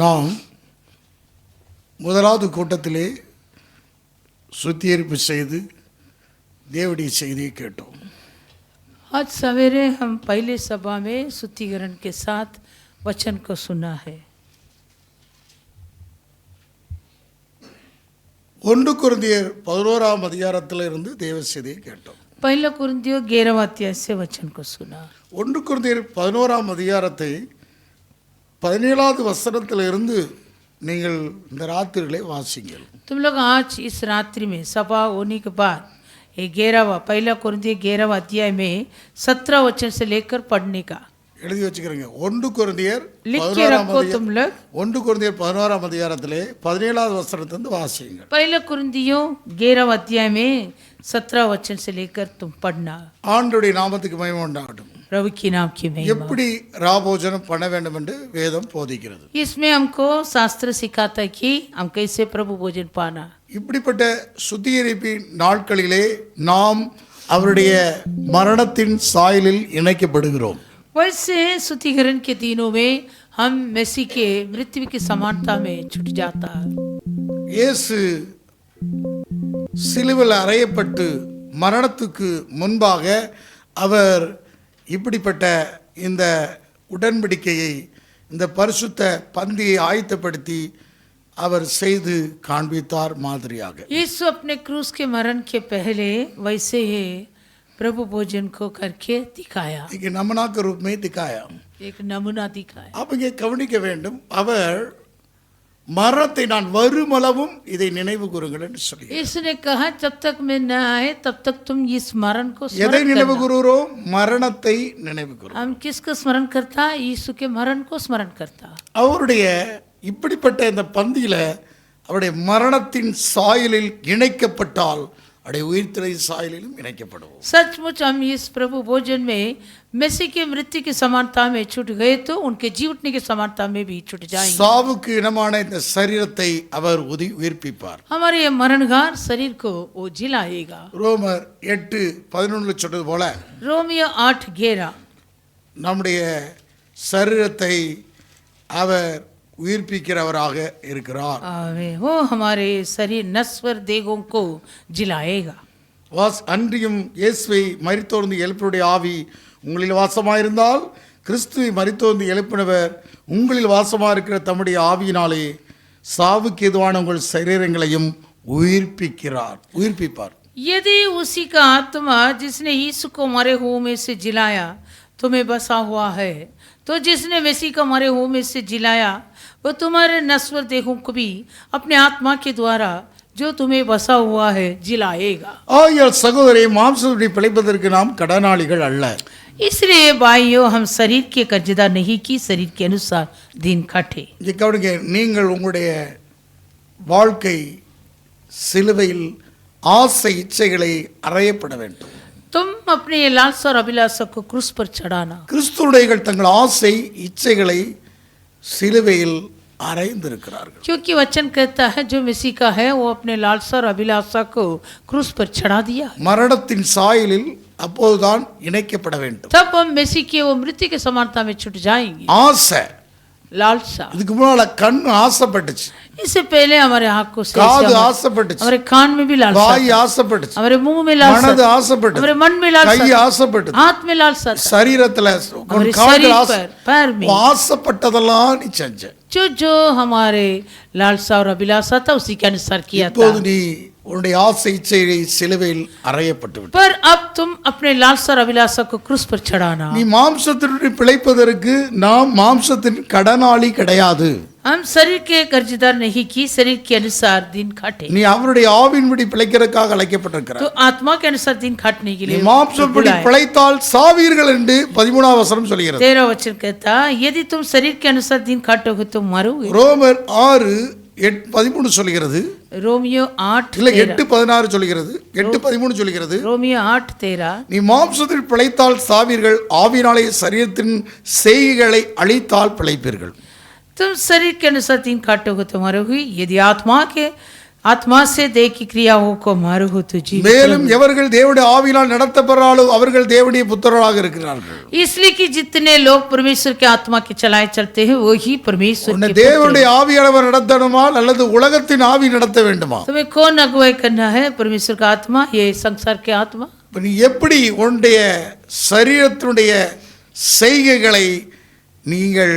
நாம் முதலாவது கூட்டத்திலே சுத்திகரிப்பு செய்து தேவனுடைய செய்தியை கேட்டோம். आज सवेरे हम पहले सभा में शुद्धिकरण के साथ वचन को सुना है. 1 கொரிந்தியர் 11ஆம் அதிகாரத்திலிருந்து தேவ செய்தியை கேட்டோம். पहला कुरिन्थियों 11वां अध्याय से वचन को सुना. 1 கொரிந்தியர் 11ஆம் அதிகாரத்தை 17வது வசனத்திலிருந்து நீங்கள் இந்த ராத்திரியிலே வாசிங்கள். तुम लोग आज इस रात्रि में सभा होने के बाद 11वां पहला कुरिन्थियों 11वां अध्याय में 17 वचन से लेकर पढ़ने का எழுதி வச்சுக்கிறீங்க. 1 கொரிந்தியர் लिख के रखो तुम लोग. 1 கொரிந்தியர் 11ஆம் அதிகாரத்திலே 17வது வசனத்திலிருந்து வாசிங்கள். पहला कुरिन्थियों 11वां अध्याय में 17 वचन से लेकर तुम पढ़ना. ஆண்டவருடைய நாமத்துக்கு மகிமை உண்டாகட்டும். प्रभु की नाम की महिमा. எப்படி ராபோஜனம் பண்ண வேண்டும் என்று வேதம் போதிக்கிறது. इसमें हमको शास्त्र सिखाता है कि हम कैसे प्रभु भोजन पाना. இப்படிப்பட்ட சுத்திகரிப்பின் நாட்களிலே நாம் அவருடைய மரணத்தின் சாயலில் இணைக்கப்படுகிறோம். वैसे शुद्धिकरण के दिनों में हम मसीह के मृत्यु की समानता में छूट जाता है. இயேசு சிலுவையில் அறையப்பட்டு மரணத்துக்கு முன்பாக அவர் இப்படிப்பட்ட இந்த உடன்படிக்கையை இந்த பரிசுத்த பந்தியை ஆயத்தப்படுத்தி அவர் செய்து காண்பித்தார் மாதிரியாக. यीशु अपने क्रूस के मरण के पहले वैसे ही प्रभु भोजन को करके दिखाया. இங்கே நமனாக்க ரூபமே திக்காயா एक नमूना दिखाया. அவங்க கவனிக்க வேண்டும். அவர் மரணத்தை நான் வருமளவும் இதை நினைவு கூறுங்கள் என்று சொல்லி इसने कहा जब तक मैं न आए तब तक तुम इस मरण को எதை स्मरण நினைவு करना. கூறுகிறோம்? மரணத்தை நினைவு கூறுகிறோம். हम किसको स्मरण करता? यीशु के मरण को स्मरण करता. அவருடைய இப்படிப்பட்ட இந்த பந்தியில அவருடைய மரணத்தின் சாயலில் இணைக்கப்பட்டால் அவருடைய உயிர்த்தெழை சாயலிலும் இணைக்கப்படுவோம். सचमुच हम इस प्रभु भोजन में मसीह की मृत्यु की समानता में छूट गए तो उनके जीवटने की समानता में भी छूट जाएंगे. சாவுக்கு இனமான இந்த சரீரத்தை அவர் உயிர்ப்பிப்பார். हमारे ये मरणगार शरीर को वो जिलाएगा. ரோமர் 8:11 சொன்னது போல रोमियो 8:11 நம்முடைய சரீரத்தை அவர் உயிர்ப்பிக்கிறவராக இருக்கிறார். वो हमारे शरीर नश्वर देहों को जिलाएगा. அன்றியும் இயேசுவை மரித்தோர்ந்து எழுப்பினுடைய ஆவி உங்களில் வாசமாயிருந்தால் கிறிஸ்துவை மரித்தோர்ந்து எழுப்பினவர் உங்களில் வாசமாயிருக்கிற தம்முடைய ஆவியினாலே சாவுக்கு எதுவான உங்கள் சரீரங்களையும் உயிர்ப்பிப்பார். यदि उसी का आत्मा जिसने यीशु को मरे हुओं में से जिलाया तुम्हें बसा हुआ है तो जिसने मसीह का मरे हुओं में से जिलाया वो तुम्हारे नश्वर देहों को भी अपने आत्मा के द्वारा जो तुम्हें बसा हुआ है जिलाएगा. ஆகையால் சகோதரே, மாம்சத்தை பிழைப்பதற்கு நாம் கடனாளிகள் அல்ல. इसलिए भाइयों हम शरीर के कर्जदार नहीं कि शरीर के अनुसार दिन काटे. இங்கே கவனிங்க, நீங்கள் உங்களுடைய வாழ்க்கை சிலுவையில் ஆசை இச்சைகளை அறையப்பட வேண்டும். तुम अपने लालसा और अभिलाषा को क्रूस पर चढ़ाना. கிறிஸ்துவுடையர்கள் தங்கள் ஆசை இச்சைகளை சிலுவையில் அறைந்திருக்கிறார்கள். क्योंकि वचन कहता है जो मसीह का है वो अपने लालसा और अभिलाषा को क्रूस पर चढ़ा दिया. மரணத்தின் சாயலில் அப்போதுதான் இணைக்கப்பட வேண்டும். तब हम मसीह की वो मृत्यु के समानता में छूट जाएंगे. ஆசை, लालसा. இதுக்கு முன்னால கண் ஆசைப்பட்டுச்சு, इससे पहले हमारे आँख को காது ஆசைப்பட்டுச்சு, हमारे कान में भी लालसा, வாய் ஆசைப்பட்டுச்சு, हमारे मुंह में மனது लालसा, ஆசைப்பட்டுச்சு, हमारे मन में கை लालसा, ஆசைப்பட்டுச்சு, हाथ में लालसा, சரீரத்துல हमारे கால்கள் शरीर ஆசை, पर पैर में ஆசைப்பட்டதெல்லாம் நீ செஞ்ச. जो हमारे लालसा और अभिलाषा था उसी के अनुसार किया था. இப்போது நீ உன்னுடைய ஆசை இச்சையை சிலுவையில் அறையப்பட்டு விட்டாய். पर अब तुम अपने लालसा और अभिलाषा को क्रूस पर चढ़ाना. நீ மாம்சத்தினுடைய பிழைப்பதற்கு நாம் மாம்சத்தின் கடனாளி கிடையாது. हम शरीर के कर्जदार नहीं कि शरीर के अनुसार दिन काटे. நீ அவருடைய ஆவியின்படி பிழைக்கிறதுக்காக அழைக்கப்பட்டிருக்கிறாய். तो आत्मा के अनुसार दिन काटने के நீ लिए மாம்சப்படி பிழைத்தால் சாவீர்கள் என்று 13ஆம் வசனம் சொல்கிறது. 13 वचन कहता यदि तुम शरीर के अनुसार दिन काटोगे तो मरोगे. ரோமர் 6:13 சொல்கிறது. रोमियो 8 இல்ல 8:16 சொல்கிறது. 8:13 சொல்கிறது. रोमियो 8:13 நீ மாம்சத்தில் பிழைத்தால் சாவீர்கள், ஆவியினாலே சரீரத்தின் செய்கைகளை அழித்தால் பிழைப்பீர்கள். तुम शरीर के अनुसार दिन काटोगे तो मरोगे. यदि आत्मा के आत्मा से देह की क्रियाओं को मारो हो तो जीवित மேலும் எவர்கள் தேவனுடைய ஆவியினால் நடத்தப்படுறாளோ அவர்கள் தேவனுடைய புத்திரராக இருக்கிறார்கள். इसलिए कि जितने लोग परमेश्वर के आत्मा के चलाए चलते हैं वही परमेश्वर உன்னை के पुत्र தேவனுடைய ஆவியானவர் நடத்தணுமா அல்லது உலகத்தின் ஆவி நடத்த வேண்டுமா? हैं। तुम्हें कौन अगुवाई करना है, परमेश्वर का आत्मा ये संसार के आत्मा? இப்ப நீ எப்படி உன்னுடைய சரீரத்தினுடைய செய்கைகளை நீங்கள்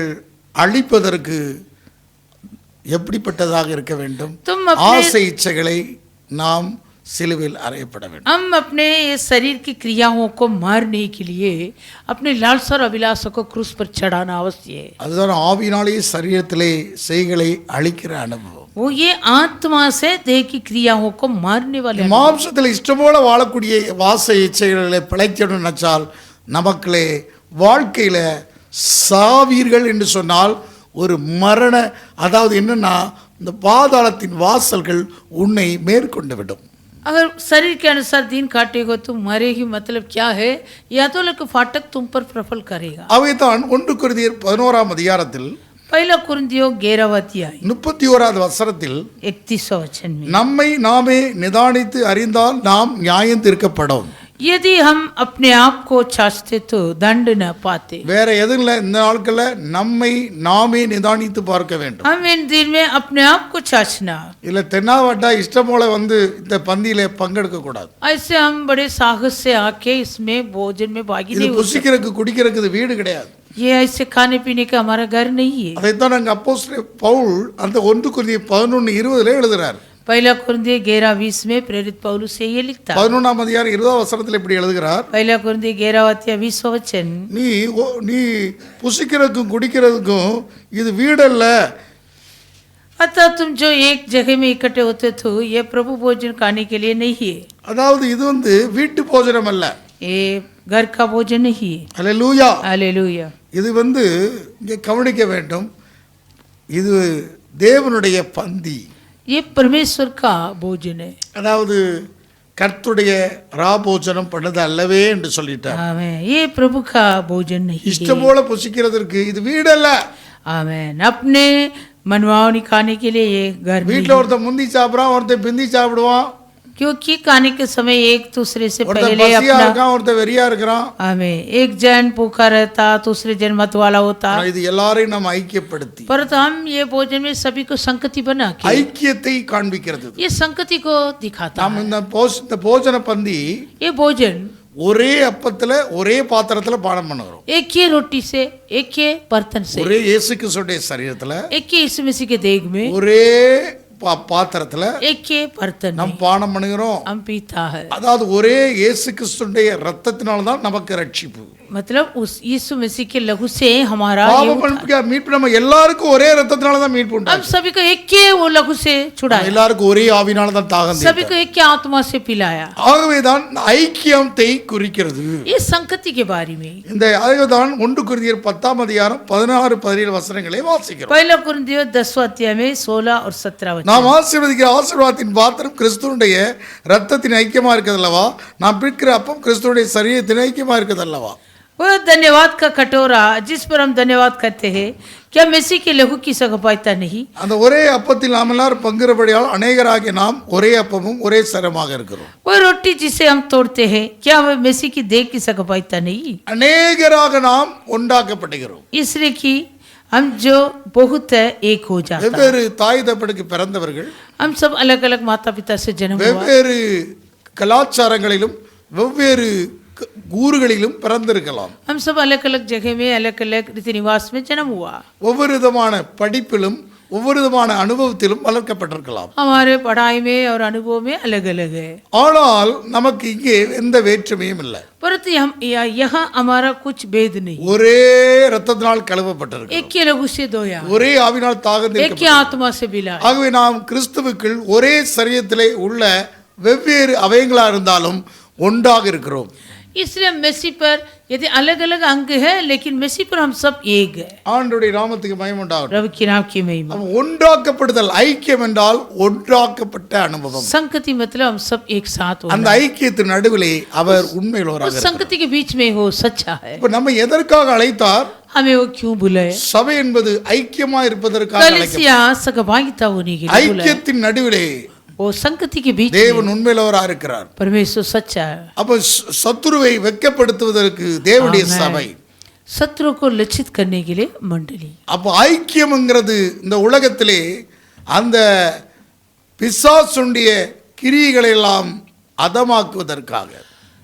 அழிப்பதற்கு எப்படிப்பட்டதாக இருக்க வேண்டும்? तुम अपने ஆசை இச்சைகளை நாம் சிலுவையில் அறையப்பட வேண்டும். हम अपने इस शरीर की क्रियाओं को मारने के लिए अपने लालसा और अभिलाषा को क्रूस पर चढ़ाना अवश्य है। அதுதான் ஆவியினாலே சரீரத்திலே செய்களை அழிக்கிற அனுபவம். वो ये आत्मा से देह की क्रियाओं को मारने वाले अनुभव। மாம்சத்தில் இஷ்டம் போல வாழக்கூடிய வாசை இச்சைகளை பிழைக்கணும்னு நினைச்சால் நமக்களே வாழ்க்கையில சாவீர்கள் என்று சொன்னால் ஒரு மரண, அதாவது என்னன்னா இந்த பாதாளத்தின் வாசல்கள் உன்னை மேற்கொண்டு விடும். अगर शरीर के अनुसार दिन काटेगा तो मरेगी, मतलब क्या है? या तो लक फाटक तुम पर प्रफल करेगा। அவைதான் 1 கொரிந்தியர் 11ஆம் அதிகாரத்தில் पहला कुरिन्थियों 11वां अध्याय 31வது வசனத்தில் 31 वचन में, நம்மை நாமே நிதானித்து அறிந்தால் நாம் நியாயம் தீர்க்கப்படும். यदि हम अपने आप को चाचते तो दंड न पाते। வேற எதுவும் இல்லை, இந்த நாட்கள்ல நம்மை நாமே நிதானித்து பார்க்க வேண்டும். हम इन दिन में अपने आप को चाचना, இல்ல தென்னாவட்டா இஷ்டம் போல வந்து இந்த பந்தியில பங்கெடுக்க கூடாது. ऐसे हम बड़े साहस से आके इसमें भोजन में भागी இது नहीं हो सकते। புசிக்கிறதுக்கு குடிக்கிறதுக்கு இது வீடு கிடையாது. ये ऐसे खाने पीने का हमारा घर नहीं है। அதைத்தான் நாங்கள் அப்போஸ்தலர் பவுல் அந்த 1 கொரிந்தியர் 11:20 எழுதுறார். पहला कुरिन्थियों 11:20 में प्रेरित पौलुस से ये लिखता है। 11ஆம் அதிகாரம் 20ஆம் வசனத்தில் இப்படி எழுதுகிறார். पहला कुरिन्थियों 11वां अध्याय 20वां वचन, நீ புசிக்கிறதுக்கும் குடிக்கிறதுக்கும் இது வீடல்ல. अतः तुम जो एक जगह में इकट्ठे होते थे ये प्रभु भोजन खाने के लिए नहीं है। அதாவது இது வந்து வீட்டு போஜனம் அல்ல. ये घर का भोजन नहीं है। அல்லேலூயா. हालेलुया। இது வந்து இங்கே கவனிக்க வேண்டும், இது தேவனுடைய பந்தி. ये परमेश्वर का भोजन है। அதாவது கர்த்தருடைய ராபோஜனம் பண்ணது அல்லவே என்று சொல்லிட்டார். आमेन। ये प्रभु का भोजन नहीं இஷ்டம் है। போல புசிக்கிறதற்கு இது வீடல்ல. आमेन। अपने मनमानी खाने के लिए ये घर नहीं வீட்டில் है। ஒருத்தன் முந்தி சாப்பிட்றான், ஒருத்தன் பிந்தி சாப்பிடுவான், क्योंकि खाने के समय एक दूसरे से ஒருத்தன் पहले பசியா अपना, இருக்கான், ஒருத்தன் வெறியா இருக்கிறான். आमेन, एक जन भूखा रहता दूसरे जन मत वाला होता। ஆனா இது எல்லாரையும் நம்ம ஐக்கியப்படுத்தி परंतु हम ये भोजन में सभी को संगति बना के ஐக்கியத்தை காண்பிக்கிறது. ये संगति को दिखाता நாம் है। இந்த போஜன பந்தி ये भोजन ஒரே அப்பத்துல ஒரே பாத்திரத்துல பானம் பண்ணுகிறோம். एक ही रोटी से, एक ही बर्तन से, ஒரே இயேசு கிறிஸ்துவின் சரீரத்துல एक ही यीशु मसीह के देह में, ஒரே பாத்திரத்துல एक ही बर्तन நாம் में பானம் பண்ணுகிறோம். हम पीता है। அதாவது ஒரே இயேசு கிறிஸ்துவின் ரத்தத்தினால தான் நமக்கு ரட்சிப்பு. मतलब उस यीशु मसीह के लहू से हमारा ये பாவ उद्धार। மீட்பு நம்ம எல்லாருக்கும் ஒரே ரத்தத்தினால தான் மீட்பு हम உண்டாச்சு. सभी को एक ही वो लहू से छुड़ाया, எல்லாருக்கும் ஒரே ஆவினால தான் தாகம் सभी को தீர்த்தார். एक ही आत्मा से पिलाया। ஆகவே தான் ஐக்கியத்தை குறிக்கிறது. ये संगति के बारे में இந்த அதுதான் 1 கொரிந்தியர் 10ஆம் அதிகாரம் 16-17 வசனங்களை வாசிக்கிறோம். पहला कुरिन्थियों 10वां अध्याय में 16 और 17 वचन, நாம் ஆசீர்வதிக்கிற ஆசீர்வாதத்தின் பாத்திரம் கிறிஸ்துவனுடைய ரத்தத்தின் ஐக்கியமா இருக்கிறதல்லவா, நாம் பிடிக்கிற அப்பம் கிறிஸ்துவனுடைய சரீரத்தின் ஐக்கியமா இருக்கிறதல்லவா. वो धन्यवाद का कटोरा जिस पर हम धन्यवाद करते हैं, क्या मसीह के लहू की सगपायता नहीं? அந்த ஒரே அப்பத்தில் நாம் எல்லாரும் பங்குறபடியால் அநேகராகிய நாம் ஒரே அப்பமும் ஒரே சரமாக இருக்கிறோம். वो रोटी जिसे हम तोड़ते हैं क्या वह मसीह की देह की सगपायता नहीं? அநேகராக நாம் உண்டாக்கப்படுகிறோம். इसलिए कि हम जो बहुत है एक हो जाता है। வெவ்வேறு தாய் தகப்பனுக்கு பிறந்தவர்கள் हम सब अलग अलग माता पिता से जन्म हुआ, வெவ்வேறு கலாச்சாரங்களிலும் வெவ்வேறு ஊர்களிலும் பிறந்திருக்கலாம். हम सब अलग अलग जगह में अलग अलग रीति रिवाज में जन्म हुआ, ஒவ்வொரு விதமான படிப்பிலும் ஒவ்வொரு விதமான அனுபவத்திலும் வளர்க்கப்பட்டிருக்கலாம். हमारे पढ़ाई में और अनुभव में अलग अलग है। ஆனால் நமக்கு இங்கே எந்த வேற்றுமையும் இல்லை. परंतु हम यहाँ हमारा कुछ भेद नहीं, ஒரே ரத்தத்தினால் கழுவப்பட்டிருக்கு, एक ही लहू से धोया, ஒரே ஆவினால் தாகம் एक ही தீர்க்கப்பட்டிருக்கு. आत्मा से मिला। ஆகவே நாம் கிறிஸ்துவுக்குள் ஒரே சரீரத்திலே உள்ள வெவ்வேறு அவயங்களா இருந்தாலும் ஒன்றாக இருக்கிறோம். इसलिए मसीह पर यदि अलग अलग अंग है लेकिन मसीह पर हम सब एक है। ஆண்டவருடைய நாமத்துக்கு மகிமை உண்டாகட்டும். प्रभु के नाम की महिमा। அப்ப ஒன்றாக்கப்படுதல், ஐக்கியம் என்றால் ஒன்றாக்கப்பட்ட அனுபவம். संगति मतलब हम सब एक साथ हो, அந்த ஐக்கியத்தின் நடுவிலே அவர் உண்மையுள்ளவராக उस இருக்கிறார். संगति के बीच में हो सच्चा है। இப்ப நம்ம எதற்காக அழைத்தார்? हमें वो क्यों बुलाए? சபை என்பது ஐக்கியமா இருப்பதற்காக அழைக்கப்பட்டது. कलीसिया सहभागिता होने के लिए बुलाया। ஐக்கியத்தின் நடுவிலே वो संगति के बीच में தேவன் உண்மையுள்ளவரா இருக்கிறார். परमेश्वर सच्चा है। அப்ப சத்துருவை வெட்கப்படுத்துவதற்கு தேவனுடைய சபை, शत्रु को लक्षित करने के लिए मंडली। அப்ப ஐக்கியம்ங்கிறது இந்த உலகத்திலே அந்த பிசாசுடைய கிரியைகளை எல்லாம் அதமாக்குவதற்காக,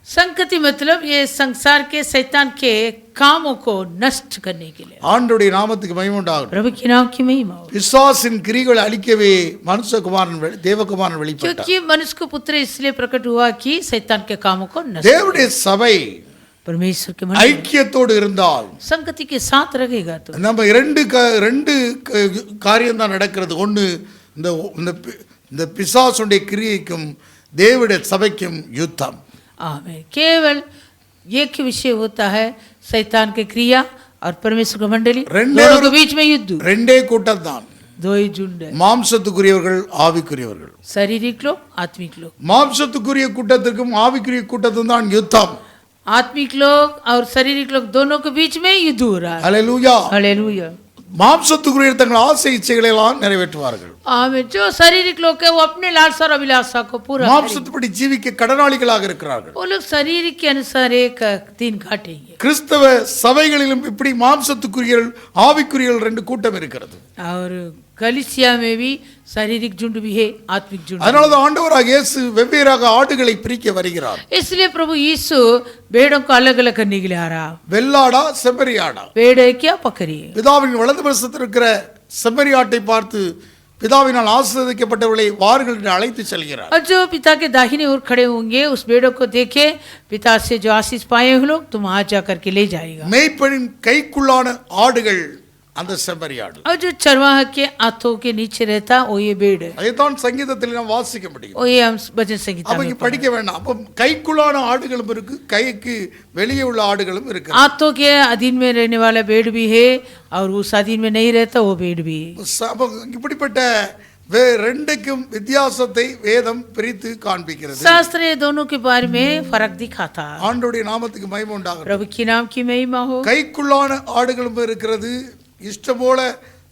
संगति मतलब ये संसार के शैतान के कामों को नष्ट करने के लिए। ஆண்டவருடைய நாமத்துக்கு மகிமை உண்டாகட்டும். प्रभु के नाम की महिमा हो। பிசாசின் கிரியைகளை அழிக்கவே மனுஷகுமாரன் தேவகுமாரன் வெளிப்பட்டார். क्योंकि मनुष्य को पुत्र इसलिए प्रकट हुआ कि शैतान के कामों को नष्ट। தேவனுடைய சபை परमेश्वर के मंडली ஐக்கியத்தோடு இருந்தால் संगति के साथ रहेगा तो நம்ம ரெண்டு காரியம் தான் நடக்கிறது. ஒன்று, இந்த பிசாசுடைய கிரியைக்கும் தேவனுடைய சபைக்கும் யுத்தம். आमीन। केवल एक विषय होता है शैतान की क्रिया और परमेश्वर की मंडली, दोनों के बीच में युद्ध। ரெண்டே கூட்டம் தான், दो ही झुंड है, மாம்சத்துக்குரியவர்கள் ஆவிக்குரியவர்கள். शारीरिक लोग आत्मिक लोग। மாம்சத்துக்குரிய கூட்டத்திற்கும் ஆவிக்குரிய கூட்டத்துக்கும் தான் யுத்தம். आत्मिक लोग और शारीरिक लोग दोनों के बीच में युद्ध हो रहा है। ஹல்லேலூயா. हालेलुया। மாம்சத்துக்குரிய தங்கள் ஆசை இச்சைகளை எல்லாம் நிறைவேற்றுவார்கள். आमीन। जो शारीरिक लोग है वो अपने लालसा और अभिलाषा को पूरा करेंगे। மாம்சத்துப்படி ஜீவிக்க கடனாளிகளாக இருக்கிறார்கள். वो लोग शरीर के अनुसार एक दिन काटेंगे। கிறிஸ்தவ சபைகளிலும் இப்படி மாம்சத்துக்குரியல் ஆவிக்குரியல் ரெண்டு கூட்டம் இருக்கிறது. और कलीसिया में भी शारीरिक झुंड भी है, आत्मिक झुंड। அதனால தான் ஆண்டவராக இயேசு வெவ்வேறாக ஆடுகளை பிரிக்க வருகிறார். इसलिए प्रभु यीशु भेड़ों को अलग अलग करने के लिए आ रहा। வெள்ளாடா செம்மறியாடா. भेड़ है क्या बकरी है? பிதாவின் வலது பரிசத்தில் இருக்கிற செம்மறியாட்டை பார்த்து பிதாவினால் ஆசீர்வதிக்கப்பட்டவர்களை வாருங்கள் என்று அழைத்து செல்கிறார். और जो पिता के दाहिने ओर खड़े होंगे उस भेड़ों को देखे, पिता से जो आशीष पाए हुए लोग तुम आ जा करके ले जाएगा। மேய்ப்பனின் கைக்குள்ளான ஆடுகள் அந்த செம்மறியாடு. और जो चरवाह के हाथों के नीचे रहता वो ये भेड़ है। அதைத்தான் சங்கீதத்தில் நாம் வாசிக்க முடியும். वो ये हम भजन संगीता அப்ப में இங்க படிக்க வேண்டாம். அப்ப கைக்குள்ளான ஆடுகளும் இருக்கு, கைக்கு வெளியே உள்ள ஆடுகளும் இருக்கு. हाथों के अधीन में रहने वाला भेड़ भी है और उस अधीन में नहीं रहता वो भेड़ भी है। அப்ப இப்படிப்பட்ட ரெண்டுக்கும் வித்தியாசத்தை வேதம் பிரித்து காண்பிக்கிறது. शास्त्र ये दोनों के बारे में फर्क दिखाता। ஆண்டவருடைய நாமத்துக்கு மகிமை உண்டாகட்டும். प्रभु के नाम की महिमा हो। கைக்குள்ளான ஆடுகளும் இருக்கிறது, இஷ்டம் போல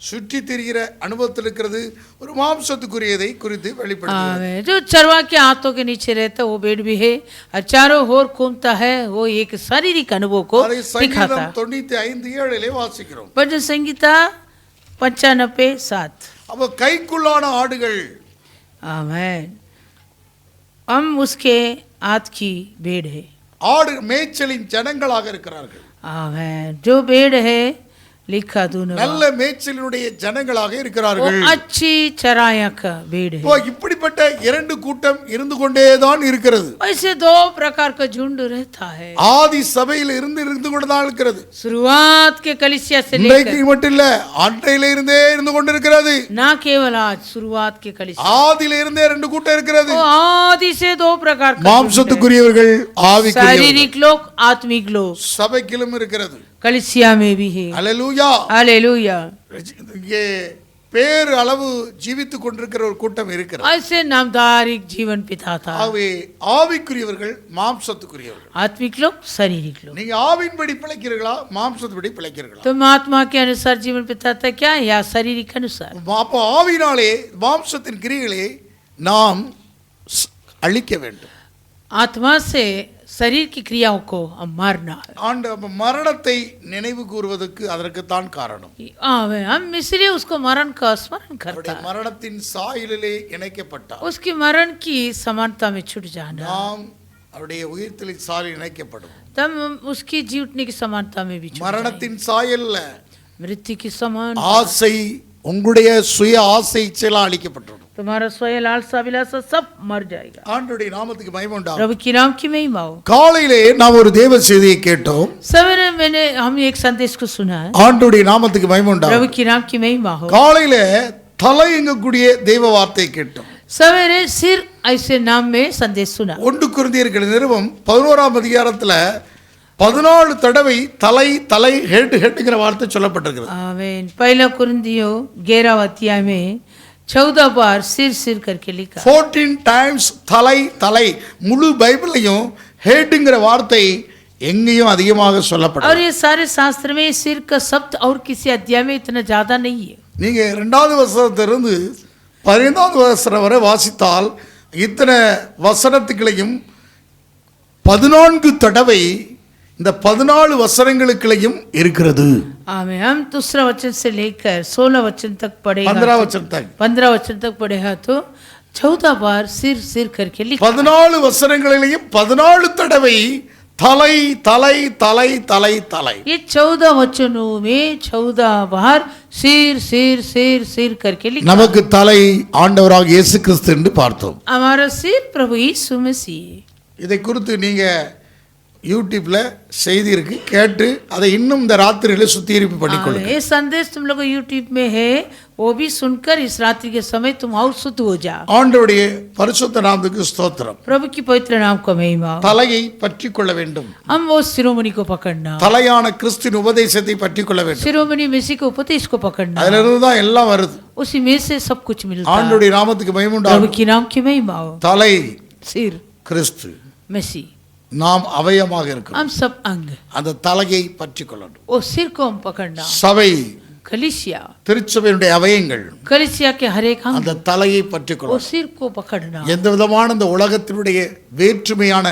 சுற்றி திரிகிற அனுபவத்தில் இருக்கிறது. ஒரு மாம்சத்துக்குரியதை குறித்து வெளிப்படுத்துகிறது. जो चरवा के हाथों के नीचे रहता वो भेड़ भी है और चारों ओर घूमता है वो एक शारीरिक अनुभव को அதை दिखाता। சங்கீதம் 95:7 வாசிக்கிறோம். भजन संगीता 95:7। அப்ப கைக்குள்ளான ஆடுகள் आमीन। हम उसके हाथ की भेड़ है। ஆடு மேய்ச்சலின் ஜனங்களாக இருக்கிறார்கள். आमीन। जो भेड़ है लिखा दोनों நல்ல மேய்ச்சலினுடைய ஜனங்களாக वो இருக்கிறார்கள். अच्छी चराया का भेड़ है। இப்போ இப்படிப்பட்ட இரண்டு கூட்டம் இருந்து கொண்டே தான் இருக்கிறது. ऐसे दो प्रकार का झुंड रहता है। ஆதி சபையில் இருந்து கொண்டு தான் இருக்கிறது. शुरुआत के कलीसिया से இன்றைக்கு लेकर மட்டும் இல்ல, அன்றையில இருந்தே இருந்து கொண்டிருக்கிறது. ना केवल आज, शुरुआत के कलीसिया ஆதியில இருந்தே ரெண்டு கூட்டம் இருக்கிறது. वो आदि से दो प्रकार का झुंड है। மாம்சத்துக்குரியவர்கள் ஆவிக்குரியவர்கள். शारीरिक लोग आत्मिक लोग சபைக்கிலும் இருக்கிறது. कलीसिया में भी है। அல்லேலூயா. हालेलुया। இங்கே பேர் அளவு ஜீவித்துக் கொண்டிருக்கிற ஒரு கூட்டம் இருக்கிறது. ऐसे नामदारिक जीवन पिता था। ஆகவே ஆவிக்குரியவர்கள் மாம்சத்துக்குரியவர்கள். आत्मिक लोग शारीरिक लोग। நீங்க ஆவின்படி பிழைக்கிறீர்களா, மாம்சத்துபடி பிழைக்கிறீர்களா? तुम आत्मा के अनुसार जीवन बिताता क्या या शारीरिक के अनुसार? அப்போ ஆவினாலே மாம்சத்தின் கிரியைகளை நாம் அழிக்க வேண்டும். आत्मा से शरीर की क्रियाओं को हम मारना है। அப்ப மரணத்தை நினைவு கூறுவதற்கு அதற்குத்தான் காரணம். हम इसलिए उसको मरण का स्मरण करता है। மரணத்தின் சாயலிலே இணைக்கப்பட்டார். उसकी मरण की समानता में छूट जाना, நாம் அவருடைய உயிர்த்தெழுதலின் சாயலில் இணைக்கப்படும். तब हम उसकी जीवने की समानता में भी छूट மரணத்தின் சாயல்ல जाएंगे। मृत्यु की समान ஆசை, உங்களுடைய சுய ஆசை இச்சையெல்லாம் அழிக்கப்பட்டுடும். तुम्हारा स्वयं लालसा अभिलाषा सब मर जाएगा। ஆண்டவருடைய நாமத்துக்கு மகிமை உண்டாகும். प्रभु की नाम की महिमा हो। காலையிலே நாம் ஒரு தேவ செய்தியை கேட்டோம். सवेरे मैंने हम एक संदेश को सुना है। ஆண்டவருடைய நாமத்துக்கு மகிமை प्रभु உண்டாகும். की नाम की महिमा हो। காலையில தலை எங்கக்கூடிய தெய்வ வார்த்தை கேட்டோம். सवेरे सिर ऐसे नाम में संदेश सुना। 1 கொரிந்தியர்கள் நிருபம் 11ஆம் அதிகாரத்துல 14 தடவை தலை தலை ஹெட்ங்கிற வார்த்தை சொல்லப்பட்டிருக்கிறது. आमीन। पहला कुरिन्थियों 11 अध्याय में 14 बार सिर सिर करके लिखा। 14 times தலை தலை. முழு பைபிளையும் ஹெட்ங்கிற வார்த்தை எங்கேயும் அதிகமாக और சொல்லப்படும். ये सारे शास्त्र में सिर का शब्द और किसी अध्याय में इतना ज्यादा नहीं है। நீங்க 2வது வசனத்திலிருந்து 15வது வசனம் வரை வாசித்தால் இத்தனை வசனத்துக்களையும் 14 தடவை இந்த 14 வசனங்களுக்குள்ளேயும் இருக்கிறது. आमें हम दूसरा वचन से लेकर 16 वचन तक पढ़ेगा 15 வசனம் தக் 15 वचन तक पढ़ेगा तो 14 बार सिर सिर करके लिखा 14 வசனங்களிலேயும் 14 தடவை தலை தலை தலை தலை தலை. ये 14 वचनों में 14 बार सिर सिर सिर सिर करके लिखा. நமக்கு தலை ஆண்டவராக இயேசு கிறிஸ்து என்று பார்த்தோம். हमारा सिर प्रभु यीशु मसीह. இதை குறித்து நீங்க யூடியூப்ல செய்தி இருக்கு, கேட்டு அதை இன்னும் இந்த ராத்திரியில சுத்திகரிப்பு பண்ணிக்கொள்ளுங்க. ये संदेश तुम लोग यूट्यूब में है, वो भी सुनकर इस रात्रि के समय तुम और शुद्ध हो जा. ஆண்டவருடைய பரிசுத்த நாமத்துக்கு ஸ்தோத்திரம். प्रभु की पवित्र नाम को महिमा. தலையை பற்றி கொள்ள வேண்டும். हम वो शिरोमणि को पकड़ना, தலையான கிறிஸ்துவின் உபதேசத்தை பற்றி கொள்ள வேண்டும். शिरोमणि मसीह के उपदेश को पकड़ना, அதுல இருந்து தான் எல்லாம் வருது. उसी में से सब कुछ मिलता है. ஆண்டவருடைய நாமத்துக்கு மகிமை प्रभु உண்டாகும். की नाम की महिमा हो. தலை सिर கிறிஸ்து, मसीह, நாம் அவயமாக இருக்கிறோம். हम सब अंग, அந்த தலையை பற்றி கொள்ளணும். वो सिर को हम पकड़ना. சபை कलिसिया, திருச்சபையினுடைய அவயங்கள் कलिसिया के हर एक अंग, அந்த தலையை பற்றி वो கொள்ளணும். सिर को पकड़ना. எந்த விதமான இந்த உலகத்தினுடைய வேற்றுமையான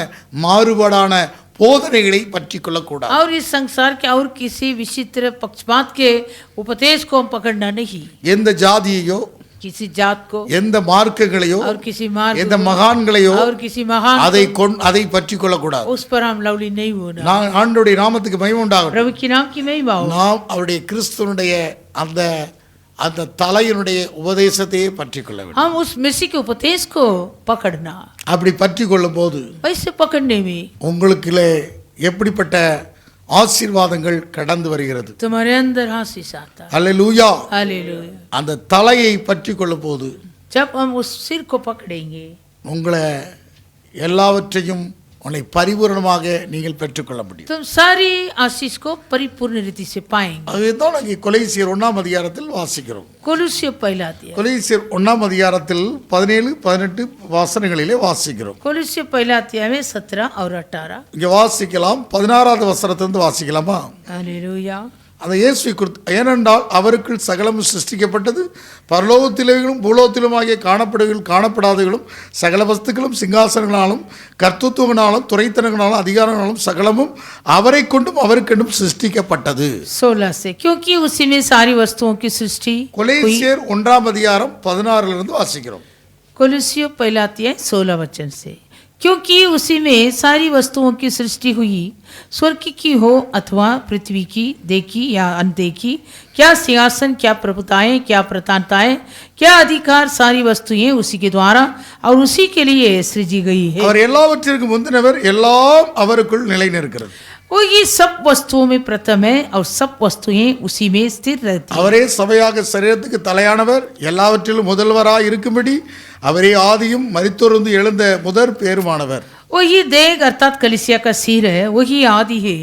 மாறுபாடான போதனைகளை பற்றி கொள்ளக்கூடாது. और इस संसार के और किसी विचित्र पक्षपात के उपदेश को हम पकड़ना नहीं. எந்த ஜாதியையோ किसी जात को எந்த மார்க்கங்களையோ और किसी मार्ग எந்த को மகான்களையோ और किसी महान அதை பற்றி கொள்ளக்கூடாது. उस पर हम लवली नहीं होना. நான் ஆண்டவருடைய நாமத்துக்கு மகிமை உண்டாகட்டும். प्रभु की नाम की महिमा हो. நாம் அவருடைய கிறிஸ்துவனுடைய அந்த அந்த தலையினுடைய உபதேசத்தையே பற்றி கொள்ள வேண்டும். हम उस मसीह के उपदेश को पकड़ना. அப்படி பற்றி கொள்ளும் போது वैसे पकड़ने में உங்களுக்குள்ளே எப்படிப்பட்ட ஆசீர்வாதங்கள் கடந்து வருகிறது. तुम्हारे अंदर आशीष आता है. அல்லேலூயா. हालेलुया. அந்த தலையை பற்றி கொள்ளும் போது जब हम उस सिर को पकड़ेंगे, உங்களை எல்லாவற்றையும் உன்னை பரிபூரணமாக நீங்கள் பெற்றுக்கொள்ள முடியும். तुम सारी आशीष को परिपूर्ण रीति से पाएंगे. அதுதான் நாங்கள் கொலைசியர் 1ஆம் அதிகாரத்தில் வாசிக்கிறோம். कोलोसियों पहला अध्याय, கொலைசியர் 1ஆம் அதிகாரத்தில் 17 18 வசனங்களிலே வாசிக்கிறோம். कोलोसियों पहला अध्याय में 17 और 18. இங்க வாசிக்கலாம். 16வது வசனத்திலிருந்து வாசிக்கலாமா? हालेलुया. அந்த இயேசுவை குறித்து, ஏனென்றால் அவருக்குள் சகலமும் சிருஷ்டிக்கப்பட்டது, பரலோகத்திலும் பூலோகத்திலும் ஆகிய காணப்படாதவர்களும் சகல வஸ்துக்களும் சிங்காசனங்களாலும் கர்த்தத்துவங்களாலும் துரைத்தனங்களாலும் அதிகாரங்களாலும் சகலமும் அவரை கொண்டும் அவருக்கென்றும் சிருஷ்டிக்கப்பட்டது. 16 से, क्योंकि उसी में सारी वस्तुओं की सृष्टि. கொலைசியர் 1ஆம் அதிகாரம் 16 வாசிக்கிறோம். कोलोसियों पहला अध्याय 16 वचन से, क्योंकि उसी में सारी वस्तुओं की सृष्टि हुई, स्वर्ग की हो अथवा पृथ्वी की, देखी या अनदेखी, क्या सिंहासन, क्या प्रभुताएं, क्या प्रतापताएं, क्या अधिकार, सारी वस्तुएं उसी के द्वारा और उसी के लिए सृजी गई है. அவர் எல்லாவற்றிற்கும் முந்தினவர், எல்லாம் அவருக்குள் நிலை நிற்கிறது. वो ये सब वस्तुओं में प्रथम है और सब वस्तुएं उसी में स्थिर रहती है. அவரே சபையாக சரீரத்துக்கு தலையானவர், எல்லாவற்றிலும் முதல்வராய் இருக்கும்படி அவரே ஆதியும் மரித்தோர்ந்து எழுந்த முதற் பேருமானவர். वही देह अर्थात कलिसिया का सिर है, वही आदि है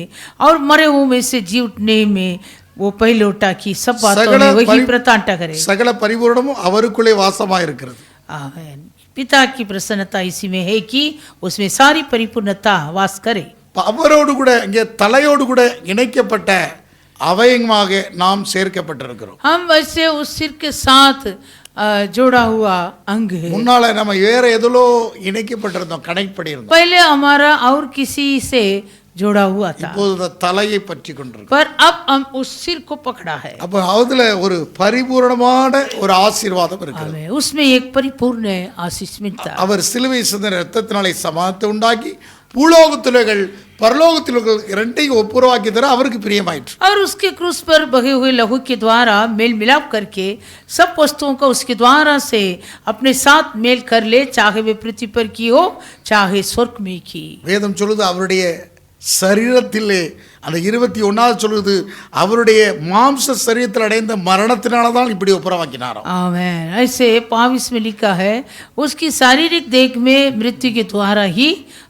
और मरे हुओं में से जी उठने में वो पहिलौटा की सब बातों में वही प्रतांटा करे. சகல பரிபூரணமும் அவருக்குள்ளே வாசமாயிருக்கிறது. आमीन. पिता की प्रसन्नता इसी में है कि उसमें सारी परिपूर्णता वास करे. அவரோடு கூட இங்கே தலையோடு கூட இணைக்கப்பட்ட அவயமாக நாம் சேர்க்கப்பட்டிருக்கிறோம். हम वैसे उस सिर के साथ जोड़ा हुआ अंग है. முன்னால நம்ம வேற எதிலோ இணைக்கப்பட்டிருந்தோம், கனெக்ட் பண்ணியிருந்தோம். पहले हमारा और किसी से जोड़ा हुआ था, இப்போது இந்த தலையை பற்றி கொண்டிருக்கிறோம். पर अब हम उस सिर को पकड़ा है. அப்ப அதுல ஒரு பரிபூரணமான ஒரு ஆசீர்வாதம் இருக்கிறது. हमें उसमें एक परिपूर्ण आशीष मिलता है. அவர் சிலுவை சிந்தின இரத்தத்தினாலே சமாதானத்தை உண்டாக்கி பூலோகத்திலர்கள் பரலோகத்திலர்கள் இரண்டையும் ஒப்புரவாக்கி தர அவருக்கு பிரியமாயிற்று. और उसके क्रूस पर बहे हुए लहू के द्वारा मेल मिलाप करके सब वस्तुओं का उसके द्वारा से अपने साथ मेल कर ले, चाहे वे पृथ्वी पर की हो चाहे स्वर्ग में की. வேதம் சொல்லுது அவருடைய சரீரத்திலே, அந்த 21வது சொல்லுது அவருடைய மாம்ச சரீரத்தில் அடைந்த மரணத்தினால்தான் இப்படி ஒப்புரவாக்கினாராம். आमीन. ऐसे 22 में लिखा है, उसकी शारीरिक देह में मृत्यु के द्वारा ही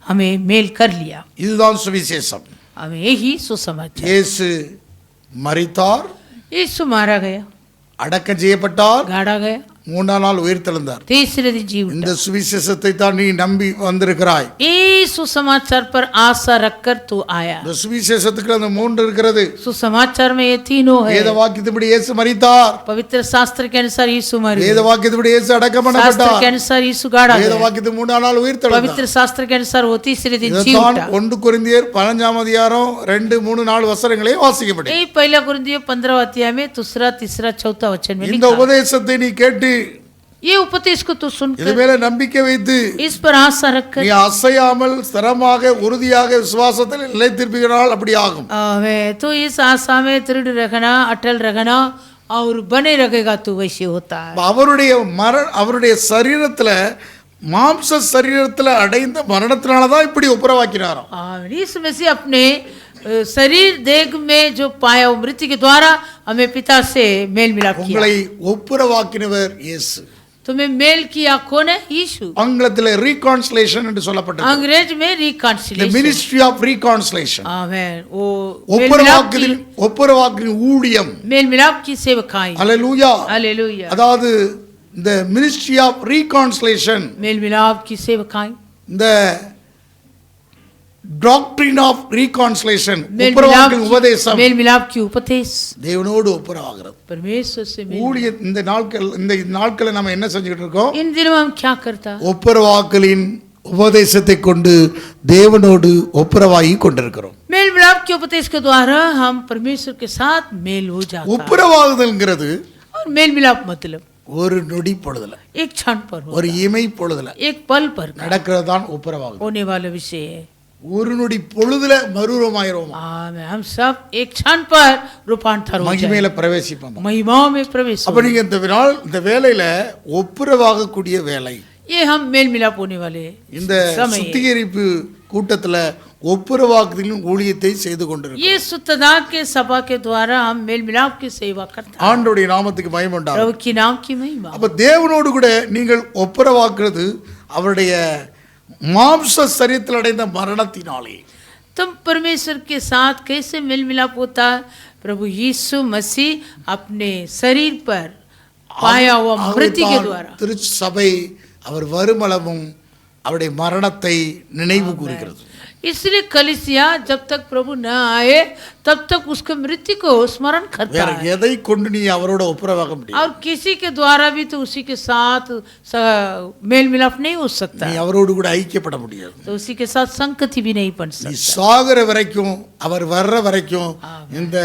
हमें मेल कर लिया. இதுதான் சுவிசேஷம். हमें यही सुसमाचार. இயேசு மரித்தார், यीशु मारा गया, அடக்கம் செய்யப்பட்டார், गाड़ा गया, மூன்றாம் நாள் உயிர்த்தெழுந்தார். तीसरे दिन जी இந்த उठा। சுவிசேஷத்தை தான் நீ நம்பி வந்திருக்கிறாய். इस सुसमाचार पर आशा रखकर तू आया। இந்த சுவிசேஷத்துக்கு அந்த மூன்று இருக்கிறது. सुसमाचार में ये तीनों है। வேத வாக்கியத்தின்படி இயேசு மரித்தார். पवित्र शास्त्र के अनुसार यीशु मरे। வேத வாக்கியத்தின்படி இயேசு அடக்கம் शास्त्र பண்ணப்பட்டார். के अनुसार यीशु गाड़ा வேத गया। வாக்கியத்து மூன்றாம் நாள் உயிர்த்தெழுந்தார். पवित्र शास्त्र के अनुसार वो तीसरे दिन जी இதுதான் उठा। 1 கொரிந்தியர் 15ஆம் அதிகாரம் 2, 3, 4 வசனங்களே வாசிக்க முடியும். यही पहला कुरिन्थियों 15 अध्याय में दूसरा, तीसरा, चौथा वचन में இந்த लिखा। உபதேசத்தை நீ கேட்டு ये उपदेश को तू இது सुनकर மேல நம்பிக்கை வைத்து इस पर आशा रखकर நீ அசையாமல் ஸ்திரமாக உறுதியாக விசுவாசத்தில் நிலைத்திருப்பீர்கள். அப்படி ஆகும். तो इस आशा में दृढ़ रखना, अटल रखना और बने रहेगा तू वैसे होता है। அவருடைய சரீரத்துல மாம்ச சரீரத்துல அடைந்த மரணத்தினால தான் இப்படி ஒப்புரவாக்கினாராம். यीशु मसीह अपने शरीर देह में जो पाया वो मृत्यु के द्वारा हमें पिता से मेल मिलाप किया। உங்களை ஒப்புரவாக்கினவர் இயேசு. तुम्हें मेल किया कौन है? यीशु। ஆங்கிலத்தில் ரீகான்சிலேஷன் என்று சொல்லப்பட்டது. अंग्रेज में the reconciliation. ministry of reconciliation. आमेन। वो ஒப்புரவாக்குதலின் ஊழியம். मेल मिलाप की सेवकाई। அல்லேலூயா. हालेलुया। அதாவது இந்த ministry of reconciliation, मेल मिलाप की सेवकाई, இந்த doctrine of reconciliation, मेल ஒப்புரவாக்குதலின் உபதேசம் मिलाप की उपदेश தேவனோடு ஒப்புரவாகிறது. परमेश्वर से मेल। ஊழிய இந்த நாட்களை நம்ம என்ன செஞ்சுக்கிட்டு இருக்கோம்? इन दिनों में हम क्या करता? ஒப்புரவாக்கலின் உபதேசத்தை கொண்டு தேவனோடு ஒப்புரவாகி கொண்டிருக்கிறோம். मेल मिलाप के उपदेश के द्वारा हम परमेश्वर के साथ मेल हो जाता है। ஒப்புரவாகுதல்ங்கிறது और मेल मिलाप मतलब ஒரு நொடி பொழுதுல, एक क्षण पर हो, ஒரு இமை பொழுதுல एक पल पर நடக்கிறது தான் ஒப்புரவாகுதல். होने वाला विषय है। ஒரு நொடி பொழுதுல மறுரூபமாயிரோம். आमेन। हम सब एक क्षण पर रूपांतर हो மகிமையில जाएंगे, பிரவேசிப்போம். महिमा में प्रवेश அப்ப நீங்க இந்த வேளையில ஒப்புரவாகக்கூடிய வேலை, ये हम मेल मिलाप होने वाले இந்த समय, சுத்திகரிப்பு கூட்டத்துல ஒப்புரவாக்குதலின் ஊழியத்தை செய்து கொண்டிருக்கிறோம். ये शुद्धता के सभा के द्वारा हम मेल मिलाप की सेवा करते हैं। ஆண்டவருடைய நாமத்துக்கு மகிமை உண்டாகும். प्रभु की नाम की महिमा। அப்ப தேவனோடு கூட நீங்கள் ஒப்புரவாக்குறது அவருடைய மாம்ச சரீரத்தில் அடைந்த மரணத்தினாலே. तुम परमेश्वर के साथ कैसे मेल मिलाप होता है? प्रभु यीशु मसीह अपने शरीर पर पाया हुआ मृत्यु के द्वारा। திருச்சபை அவர் வருமளவும் அவருடைய மரணத்தை நினைவு கூறுகிறது. इसलिए कलीसिया जब तक प्रभु न आए तब तक उसके मृत्यु को स्मरण करता வேற है। எதை கொண்டு நீ அவரோட ஒப்புரவாக முடியும்? और किसी के द्वारा भी तो उसी के साथ मेल मिलाप नहीं हो सकता, நீ அவரோடு கூட ஐக்கியப்பட முடியாது. तो उसी के साथ संगति भी नहीं बन நீ सकता। சாகிற வரைக்கும் அவர் வர்ற வரைக்கும் இந்த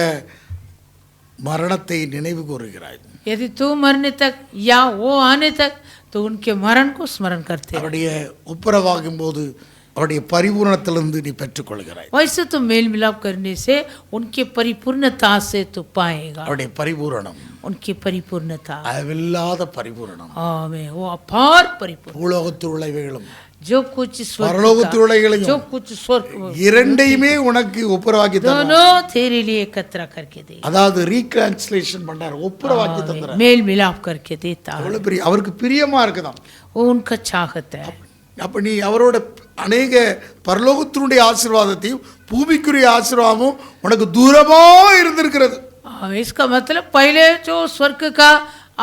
மரணத்தை நினைவு கூறுகிறாய். यदि तू मरने तक या वो आने तक तो उनके मरण को स्मरण करते हैं। அவருடைய ஒப்புரவாகும் போது அவருடைய பரிபூரணத்திலிருந்து நீ பெற்றுக்கொள்கிறாய். वैसे तो मेल मिलाप करने से उनके परिपूर्णता से तो पाएगा, அவருடைய பரிபூரணம், उनकी परिपूर्णता। அளவில்லாத பரிபூரணம். आमेन। वो अपार परिपूर्ण, பூலோகத்தில் உள்ளவைகளும் जो कुछ स्वर्ग பரலோகத்தில் का, உள்ளவைகளையும் जो कुछ स्वर्ग இரண்டையுமே உனக்கு ஒப்புரவாக்கி தந்தார். दोनों तेरे लिए एकत्र करके दे, அதாவது ரீகான்சிலேஷன் பண்ணார், ஒப்புரவாக்கி தந்தார். मेल मिलाप करके देता है। அவ்வளவு பெரிய அவருக்கு பிரியமா இருக்குதாம். वो उनका चाहत है। அப்ப நீ அவரோட அநேக பரலோகத்தினுடைய ஆசீர்வாதத்தையும் பூமிக்குரிய ஆசீர்வாதமும் உனக்கு தூரமா இருந்திருக்கிறது. इसका मतलब पहले जो स्वर्ग का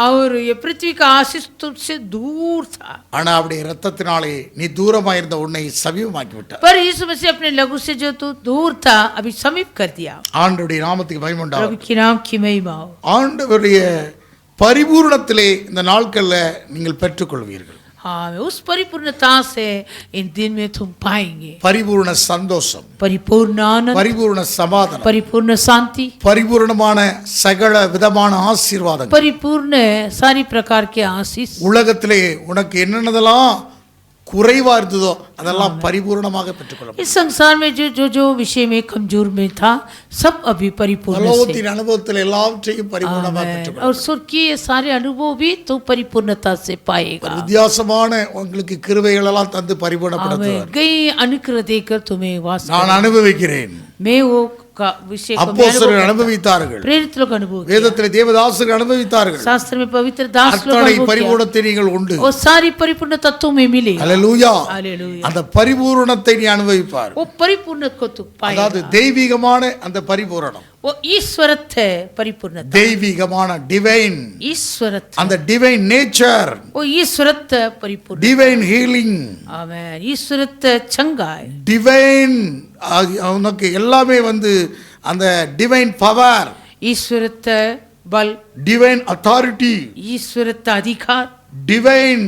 और ये पृथ्वी का आशीष तुझसे दूर था, ஆனா அவருடைய இரத்தத்தினாலே நீ தூரமா இருந்த உன்னை சமீபமாக்கி விட்டார். पर यीशु मसीह अपने लहू से जो तू दूर था अभी समीप कर दिया। ஆண்டவருடைய நாமத்துக்கு மகிமை உண்டாகும். प्रभु की नाम की महिमा हो। ஆண்டவருடைய பரிபூரணத்திலே இந்த நாட்கள்ல நீங்கள் பெற்றுக்கொள்வீர்கள். हाँ, उस परिपूर्णता से इन दिन में तुम पाएंगे பரிபூர்ண சந்தோஷம், परिपूर्ण आनंद, பரிபூர்ண சமாதானம், परिपूर्ण शांति, பரிபூர்ணமான சகல விதமான ஆசீர்வாதங்கள். परिपूर्ण सारी प्रकार के आशीष। உலகத்திலே உனக்கு என்னென்னதெல்லாம் குறைவா இருந்ததோ அதெல்லாம் பரிபூர்ணமாக பெற்றுக்கொள்ள. इस संसार में जो जो विषय में कमजोर में था सब अभी परिपूर्ण से, பரலோகத்தின் அனுபவத்தில் எல்லாவற்றையும் பரிபூர்ணமாக பெற்றுக்கொள்ள. और स्वर्ग की ये सारे अनुभव भी तो परिपूर्णता से पाएगा। வித்தியாசமான உங்களுக்கு கிருபைகள் எல்லாம் தந்து பரிபூர்ணப்படுத்துவார். कई अनुग्रह देकर तुम्हें वास நான் அனுபவிக்கிறேன். मैं वो का विषय को मैं அப்போஸ்தலர்கள் அனுபவித்தார்கள், प्रेरित लोग अनुभव किया, வேதத்திலே தேவதாசர்கள் அனுபவித்தார்கள். शास्त्र में पवित्र दास लोग அத்தனை अनुभव किया, பரிபூரணத்தை நீங்கள் உண்டு. और सारी परिपूर्ण तत्वों में मिले। அல்லேலூயா. हालेलुया। அந்த பரிபூரணத்தை நீ அனுபவிப்பார். वो परिपूर्ण को तू அதாவது पाएगा, தெய்வீகமான அந்த பரிபூரணம். वो ईश्वरत्व है, परिपूर्णता। தெய்வீகமான டிவைன், ईश्वरत्व, அந்த டிவைன் நேச்சர், वो ईश्वरत्व परिपूर्ण। டிவைன் ஹீலிங், आमेन। ईश्वरत्व चंगा है, டிவைன் உனக்கு எல்லாமே அந்த டிவைன் பவர், ईश्वरत्व बल, டிவைன் அத்தாரிட்டி, ईश्वरत्व अधिकार, டிவைன்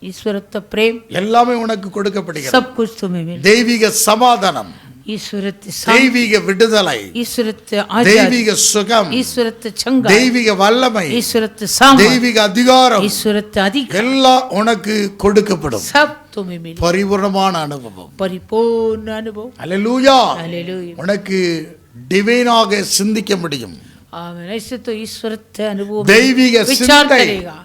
ईश्वरत्व प्रेम, எல்லாமே உனக்கு கொடுக்கப்படுகிறது. सब कुछ तुम्हें मिल। தெய்வீக சமாதானம், ईश्वरत्व शांति, தெய்வீக விடுதலை, ईश्वरत्व आजादी, தெய்வீக சுகம், ईश्वरत्व चंगा, தெய்வீக வல்லமை, ईश्वरत्व सामर्थ, தெய்வீக அதிகாரம் ईश्वरत्व अधिकार, எல்லாம் உனக்கு கொடுக்கப்படும். सब तुम्हें मिले। பரிபூர்ணமான அனுபவம். परिपूर्ण अनुभव। அல்லேலூயா. हालेलुया। உனக்கு டிவைனாக சிந்திக்க முடியும். आमीन। ऐसे तो ईश्वरत्व अनुभव में தெய்வீக विचार சிந்தை, करेगा,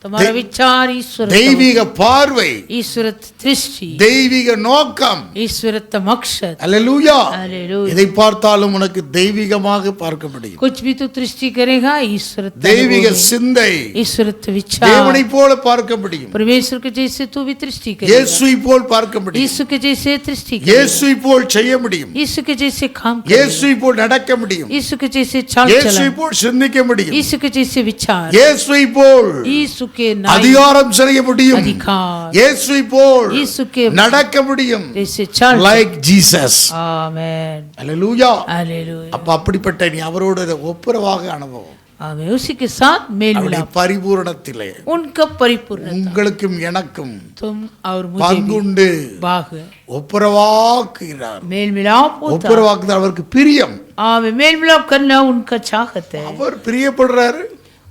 तुम्हारा विचार ईश्वर, தெய்வீக பார்வை, ईश्वरत्व दृष्टि, தெய்வீக நோக்கம். ईश्वरत्व मकसद। அல்லேலூயா. हालेलुया। இதை பார்த்தாலும் உனக்கு தெய்வீகமாக பார்க்க முடியும். कुछ भी तो दृष्टि करेगा ईश्वरत्व தெய்வீக अनुभव में, சிந்தை, ईश्वरत्व विचार, தேவனை போல பார்க்க முடியும். परमेश्वर के जैसे तू भी दृष्टि करेगा, இயேசுவை போல் பார்க்க முடியும். यीशु के जैसे दृष्टि करेगा, இயேசுவை போல் செய்ய முடியும். यीशु के जैसे काम करेगा, இயேசுவை போல் நடக்க முடியும். यीशु के जैसे चाल இயேசுவை चलन, போல் சிந்திக்க முடியும். यीशु के जैसे विचार, இயேசுவை போல் यीशु के नाम அதிகாரம் செய்ய முடியும். अधिकार, இயேசுவை போல் यीशु के நடக்க முடியும். जैसे चाल। Like Jesus. Amen. Hallelujah. Hallelujah. அப்ப அப்படிப்பட்ட நீ அவரோட ஒப்புரவாக அனுபவம். आमेन। उसी के साथ मेल அவருடைய मिलाप, பரிபூரணத்திலே उनका परिपूर्ण, உங்களுக்கும் எனக்கும் तुम और मुझे भी பங்குண்டு भाग है। ஒப்புரவாக்குகிறார். मेल मिलाप होता है। ஒப்புரவாக்குதல் அவருக்கு பிரியம். आमेन। मेल मिलाप करना उनका चाहत है, அவர் பிரியப்படுறாரு.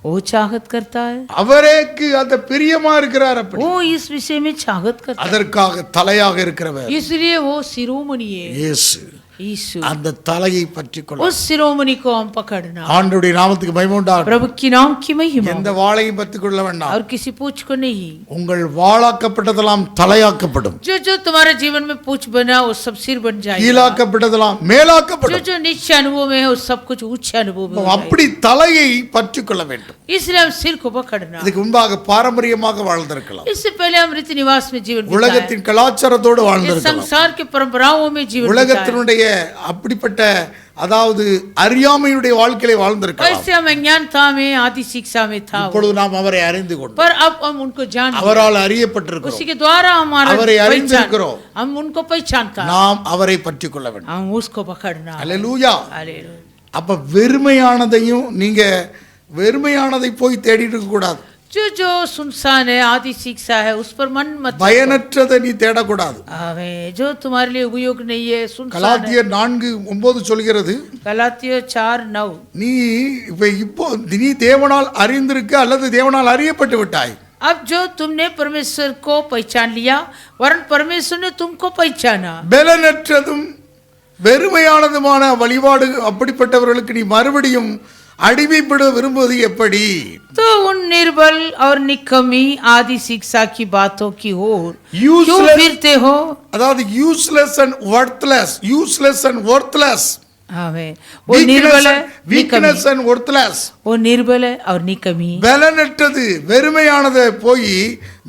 वो चाहत करता है, அவருக்கு அந்த பிரியமா இருக்கிறார். அப்படி वो इस विषय में चाहत करता அதற்காக தலையாக இருக்கிறவர் है, इसलिए वो शिरोमणि है இயேசு. यीशु। அந்த தலையை பற்றி கொள்ள उस शिरोमणि को हम पकड़ना, ஆண்டவருடைய நாமத்துக்கு மகிமை உண்டாகட்டும். प्रभु की नाम की महिमा, எந்த வாளையும் பற்றி கொள்ள வேண்டாம். और किसी पूछ को नहीं। உங்கள் வாளாக்கப்பட்டதெல்லாம் தலையாக்கப்படும், जो जो तुम्हारे जीवन में पूछ बना वो सब सिर बन जाएगा, கீழாக்கப்பட்டதெல்லாம் जो மேலாக்கப்படும். जो नीचे अनुभव में है वो सब कुछ ऊंचे अनुभव में हो जाएगा। அப்படி தலையை பற்றி கொள்ள வேண்டும். इसलिए हम सिर को पकड़ना। இதுக்கு முன்பாக பாரம்பரியமாக வாழ்ந்திருக்கலாம். इससे पहले हम रीति निवास में जीवन बिताए, உலகத்தின் கலாச்சாரத்தோடு इस வாழ்ந்திருக்கலாம். संसार के परंपराओं में जीवन बिताए, உலகத்தினுடைய அப்படிப்பட்ட அதாவது அறியாமையுடைய வாழ்க்கையை வாழ்ந்திருக்கலாம். वैसे हम अज्ञानता में, आदि शिक्षा में था, இப்பொழுது நாம் அவரை அறிந்து கொண்டோம். पर अब हम उनको जान लिया। அவரால் அறியப்பட்டிருக்கிறோம். उसी के द्वारा हमारा அவரை पहचान, அறிந்திருக்கிறோம். हम उनको पहचानता, நாம் அவரை பற்றி கொள்ள வேண்டும். हम उसको पकड़ना। அல்லேலூயா. हालेलुया। அப்ப வெறுமையானதையும் நீங்க வெறுமையானதை போய் தேடிட்டு இருக்க கூடாது. जो जो सुनसान है, आदि शिक्षा है, उस पर मन मत लगाओ। பயனற்றதை நீ தேடக்கூடாது. आमीन। जो तुम्हारे लिए उपयोग नहीं है, सुनसान है। கலாத்தியர் 4:9 சொல்கிறது, गलातियों 4:9, நீ இப்போ நீ தேவனால் அறிந்திருக்க அல்லது தேவனால் அறியப்பட்டு விட்டாய். अब जो तुमने परमेश्वर को पहचान लिया, वरन परमेश्वर ने तुमको पहचाना। பலனற்றதும் வெறுமையானதுமான வழிபாடு அப்படிப்பட்டவர்களுக்கு நீ மறுபடியும் அடிமைப்பட விரும்புவது எப்படி? तो उन निर्बल और निकम्मी आदि शिक्षा की बातों की ओर क्यों Useless- फिरते हो? அதாவது யூஸ்லெஸ் அண்ட் வொர்த்லெஸ், யூஸ்லெஸ் அண்ட் வொர்த்லெஸ், आमीन। वो निर्बल है, வீக்னஸ் निकम्मी, அண்ட் வொர்த்லெஸ், वो निर्बल है और निकम्मी, பலனற்றது வெறுமையானதை போய்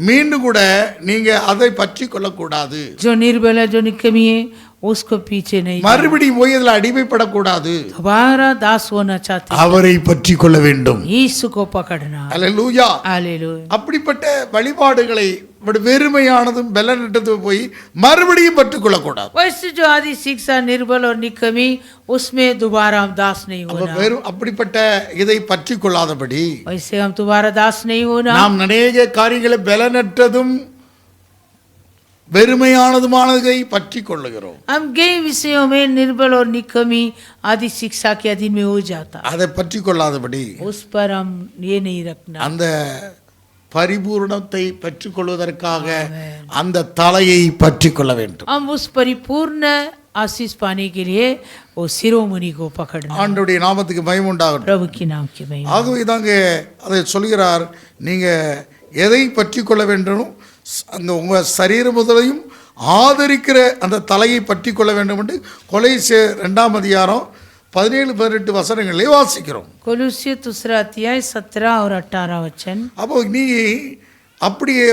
மீண்டும் கூட நீங்க அதை பற்றி கொள்ளக்கூடாது. जो निर्बल है, जो निकम्मी है, उसको पीछे नहीं, மறுபடியும் போய் அதில் அடிமைப்படக்கூடாது. दोबारा दास होना चाहते, அவரை பற்றி கொள்ள வேண்டும். यीशु को पकड़ना। அல்லேலூயா. हालेलुया। அப்படிப்பட்ட வழிபாடுகளை வெறுமையானதும் பலனற்றதும் போய் மறுபடியும் பற்றி கொள்ளக்கூடாது. वैसे जो आदि शिक्षा निर्बल और निकम्मी, उसमें दोबारा हम दास नहीं होना। வெறும் அப்படிப்பட்ட இதை பற்றி கொள்ளாதபடி वैसे हम दोबारा दास नहीं होना। நாம் அநேக காரியங்களை பலனற்றதும் வெறுமையானதுமானதை பற்றி கொள்ளுகிறோம். हम कई विषयों में निर्बल और निकम्मी आदि शिक्षा के अधीन में हो जाता, அதை பற்றி கொள்ளாதபடி उस पर हम ये नहीं रखना। அந்த பரிபூரணத்தை பெற்றுக்கொள்வதற்காக அந்த தலையை பற்றி கொள்ள வேண்டும். हम उस परिपूर्ण आशीष पाने के लिए वो शिरोमणि को पकड़ना। ஆண்டவருடைய நாமத்துக்கு மகிமை உண்டாகட்டும். प्रभु की नाम की महिमा। ஆகவே தாங்க அதை சொல்கிறார், நீங்க எதை பற்றி கொள்ள வேண்டும்? அந்த உங்க சரீரம் முதலையும் ஆதரிக்கிற அந்த தலையை பற்றி கொள்ள வேண்டும் என்று கொலோசியர் 2:17-18 வசனங்களே வாசிக்கிறோம். कोलोसियों 2:17 और 18 वचन। அப்போ நீ அப்படியே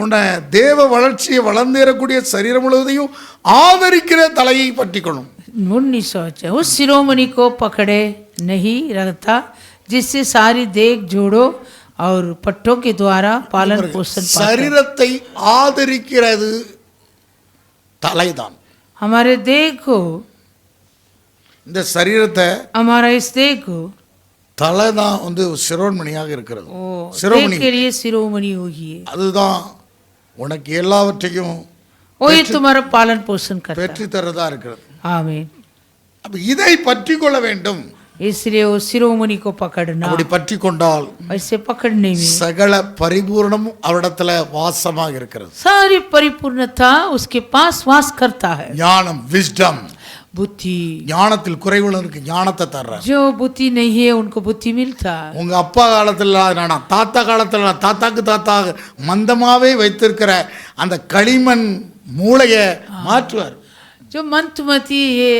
உன்னை தேவ வளர்ச்சியை வளர்ந்தேறக்கூடிய சரீரம் முழுவதையும் ஆதரிக்கிற தலையை பற்றி கொள்ளும். 19 उस शिरोमणि को पकड़े नहीं रखता जिससे सारी देख जोड़ो और पट्टों के द्वारा पालन पोषण पाता है। சரீரத்தை ஆதரிக்கிறது தலைதான். हमारे देह को, இந்த சரீரத்தை हमारा इस देह को தலை தான் வந்து சிரோன்மணியாக இருக்கிறது. ओ शिरोमणि। देह के लिए शिरोमणि होगी, அதுதான் உனக்கு எல்லாவற்றையும் वही तुम्हारा पालन पोषण करता பெற்று தரதா இருக்கிறது. है। आमीन। அப்ப இதை பற்றி கொள்ள வேண்டும். इसलिए वो शिरोमणि को पकड़ना, அப்படி பற்றி கொண்டால் ऐसे पकड़ने में சகல பரிபூரணமும் அவரிடத்துல வாசமாக இருக்கிறது. सारी परिपूर्णता उसके पास वास करता है। ஞானம், விஸ்டம், बुद्धि, ஞானத்தில் குறைவுள்ளவனுக்கு ஞானத்தை தர்றார். जो बुद्धि नहीं है उनको बुद्धि मिलता है। உங்க அப்பா காலத்துல நான் தாத்தா காலத்துல தாத்தாக்கு தாத்தா மந்தமாவே வைத்திருக்கிற அந்த களிமண் மூளையை மாற்றுவார். जो मंतमती ये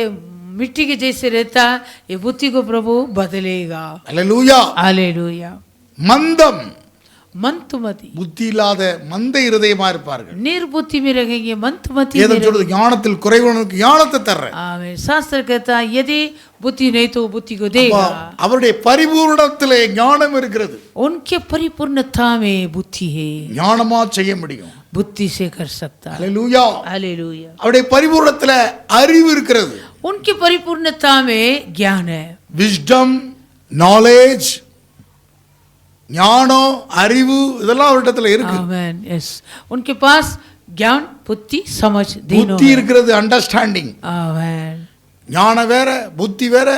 मिट्टी के जैसे रहता है, ये बुद्धि को प्रभु बदलेगा। அல்லேலூயா. हालेलुया। மந்தம், मंतमती புத்தி இல்லாத மந்த இருதயமா இருப்பார்கள். निर्बुद्धि में रहेंगे, मंतमती में ஏதோ சொல்றது ஞானத்தில் குறைவுள்ளவனுக்கு ஞானத்தை தர்றேன். आमीन। शास्त्र कहता है यदि बुद्धि नहीं तो बुद्धि को देगा। அவருடைய பரிபூரணத்திலே ஞானம் இருக்கிறது. उनके परिपूर्णता में बुद्धि है, ஞானமா செய்ய முடியும். बुद्धि से कर सकता है। அல்லேலூயா. हालेलुया। அவருடைய பரிபூரணத்துல அறிவு இருக்கிறது. उनकी परिपूर्णता में ज्ञान है, விஸ்டம், நாலேஜ், ஞானம், அறிவு இதெல்லாம் அவரிடத்துல இருக்கு. आमीन। यस, उनके पास ज्ञान, बुद्धि, समझ तीनों புத்தி है। இருக்கிறது, அண்டர்ஸ்டாண்டிங். आमीन। ஞானம் வேற, புத்தி வேற,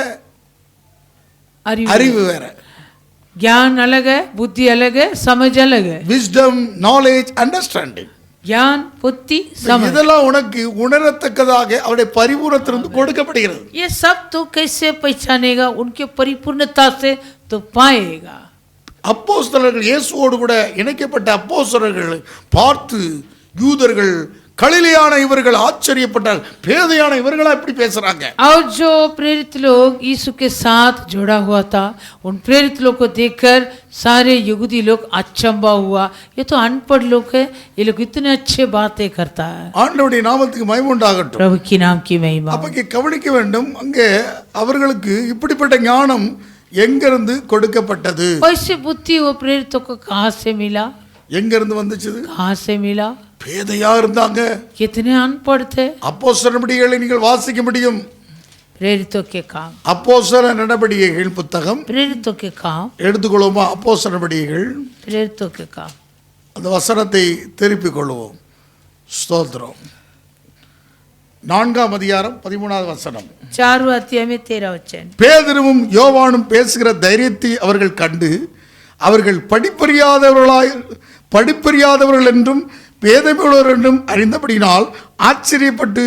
அறிவு வேற. ज्ञान अलग है, बुद्धि अलग है, समझ अलग है। விஸ்டம், நாலேஜ், அண்டர்ஸ்டாண்டிங் ज्ञान, बुद्धि, समझ, இதெல்லாம் உனக்கு உணரத்தக்கதாக அவருடைய பரிபூரணத்திலிருந்து கொடுக்கப்படுகிறது. ये सब तो कैसे पहचानेगा? उनके परिपूर्णता से तो पाएगा। அப்போஸ்தலர்கள் இயேசுவோடு கூட இணைக்கப்பட்ட அப்போஸ்தலர்கள் பார்த்து யூதர்கள் கலிலேயான இவர்கள் ஆச்சரியப்பட்டார். பேதையான இவர்களா இப்படி பேசுறாங்க. और जो प्रेरित लोग यीशु के साथ जुड़ा हुआ था, उन प्रेरित लोग को देखकर सारे यहूदी लोग अचंबा हुआ, ये तो अनपढ़ लोग है, ये लोग इतने अच्छे बातें करता है। ஆண்டவருடைய நாமத்துக்கு மகிமை உண்டாகட்டும். प्रभु की नाम की महिमा। அப்ப கவனிக்க வேண்டும், அங்கே அவர்களுக்கு இப்படிப்பட்ட ஞானம் எங்கிருந்து கொடுக்கப்பட்டது? वैसे बुद्धि वो प्रेरितों को कहाँ से मिला? எங்கிருந்து வந்துச்சு? कहाँ से मिला? பேதையா இருந்தாங்க. कितने अनपढ़ थे। அப்போஸ்தலர் நடபடிகளை நீங்கள் வாசிக்க முடியும். प्रेरितों के काम, அப்போஸ்தலர் நடபடிகள் புத்தகம் प्रेरितों के काम, எடுத்துக்கொள்வோமா? அப்போஸ்தலர் நடபடிகள் प्रेरितों के काम। அந்த வசனத்தை திருப்பிக் கொள்வோம். ஸ்தோத்திரம். 4ஆம் அதிகாரம் 13வது வசனம். 4 अध्याय में 13 वचन। பேதுருவும் யோவானும் பேசுகிற தைரியத்தை அவர்கள் கண்டு அவர்கள் படிப்பறியாதவர்கள் என்றும் பேதையுள்ளவர் என்றும் அறிந்தபடினால் ஆச்சரியப்பட்டு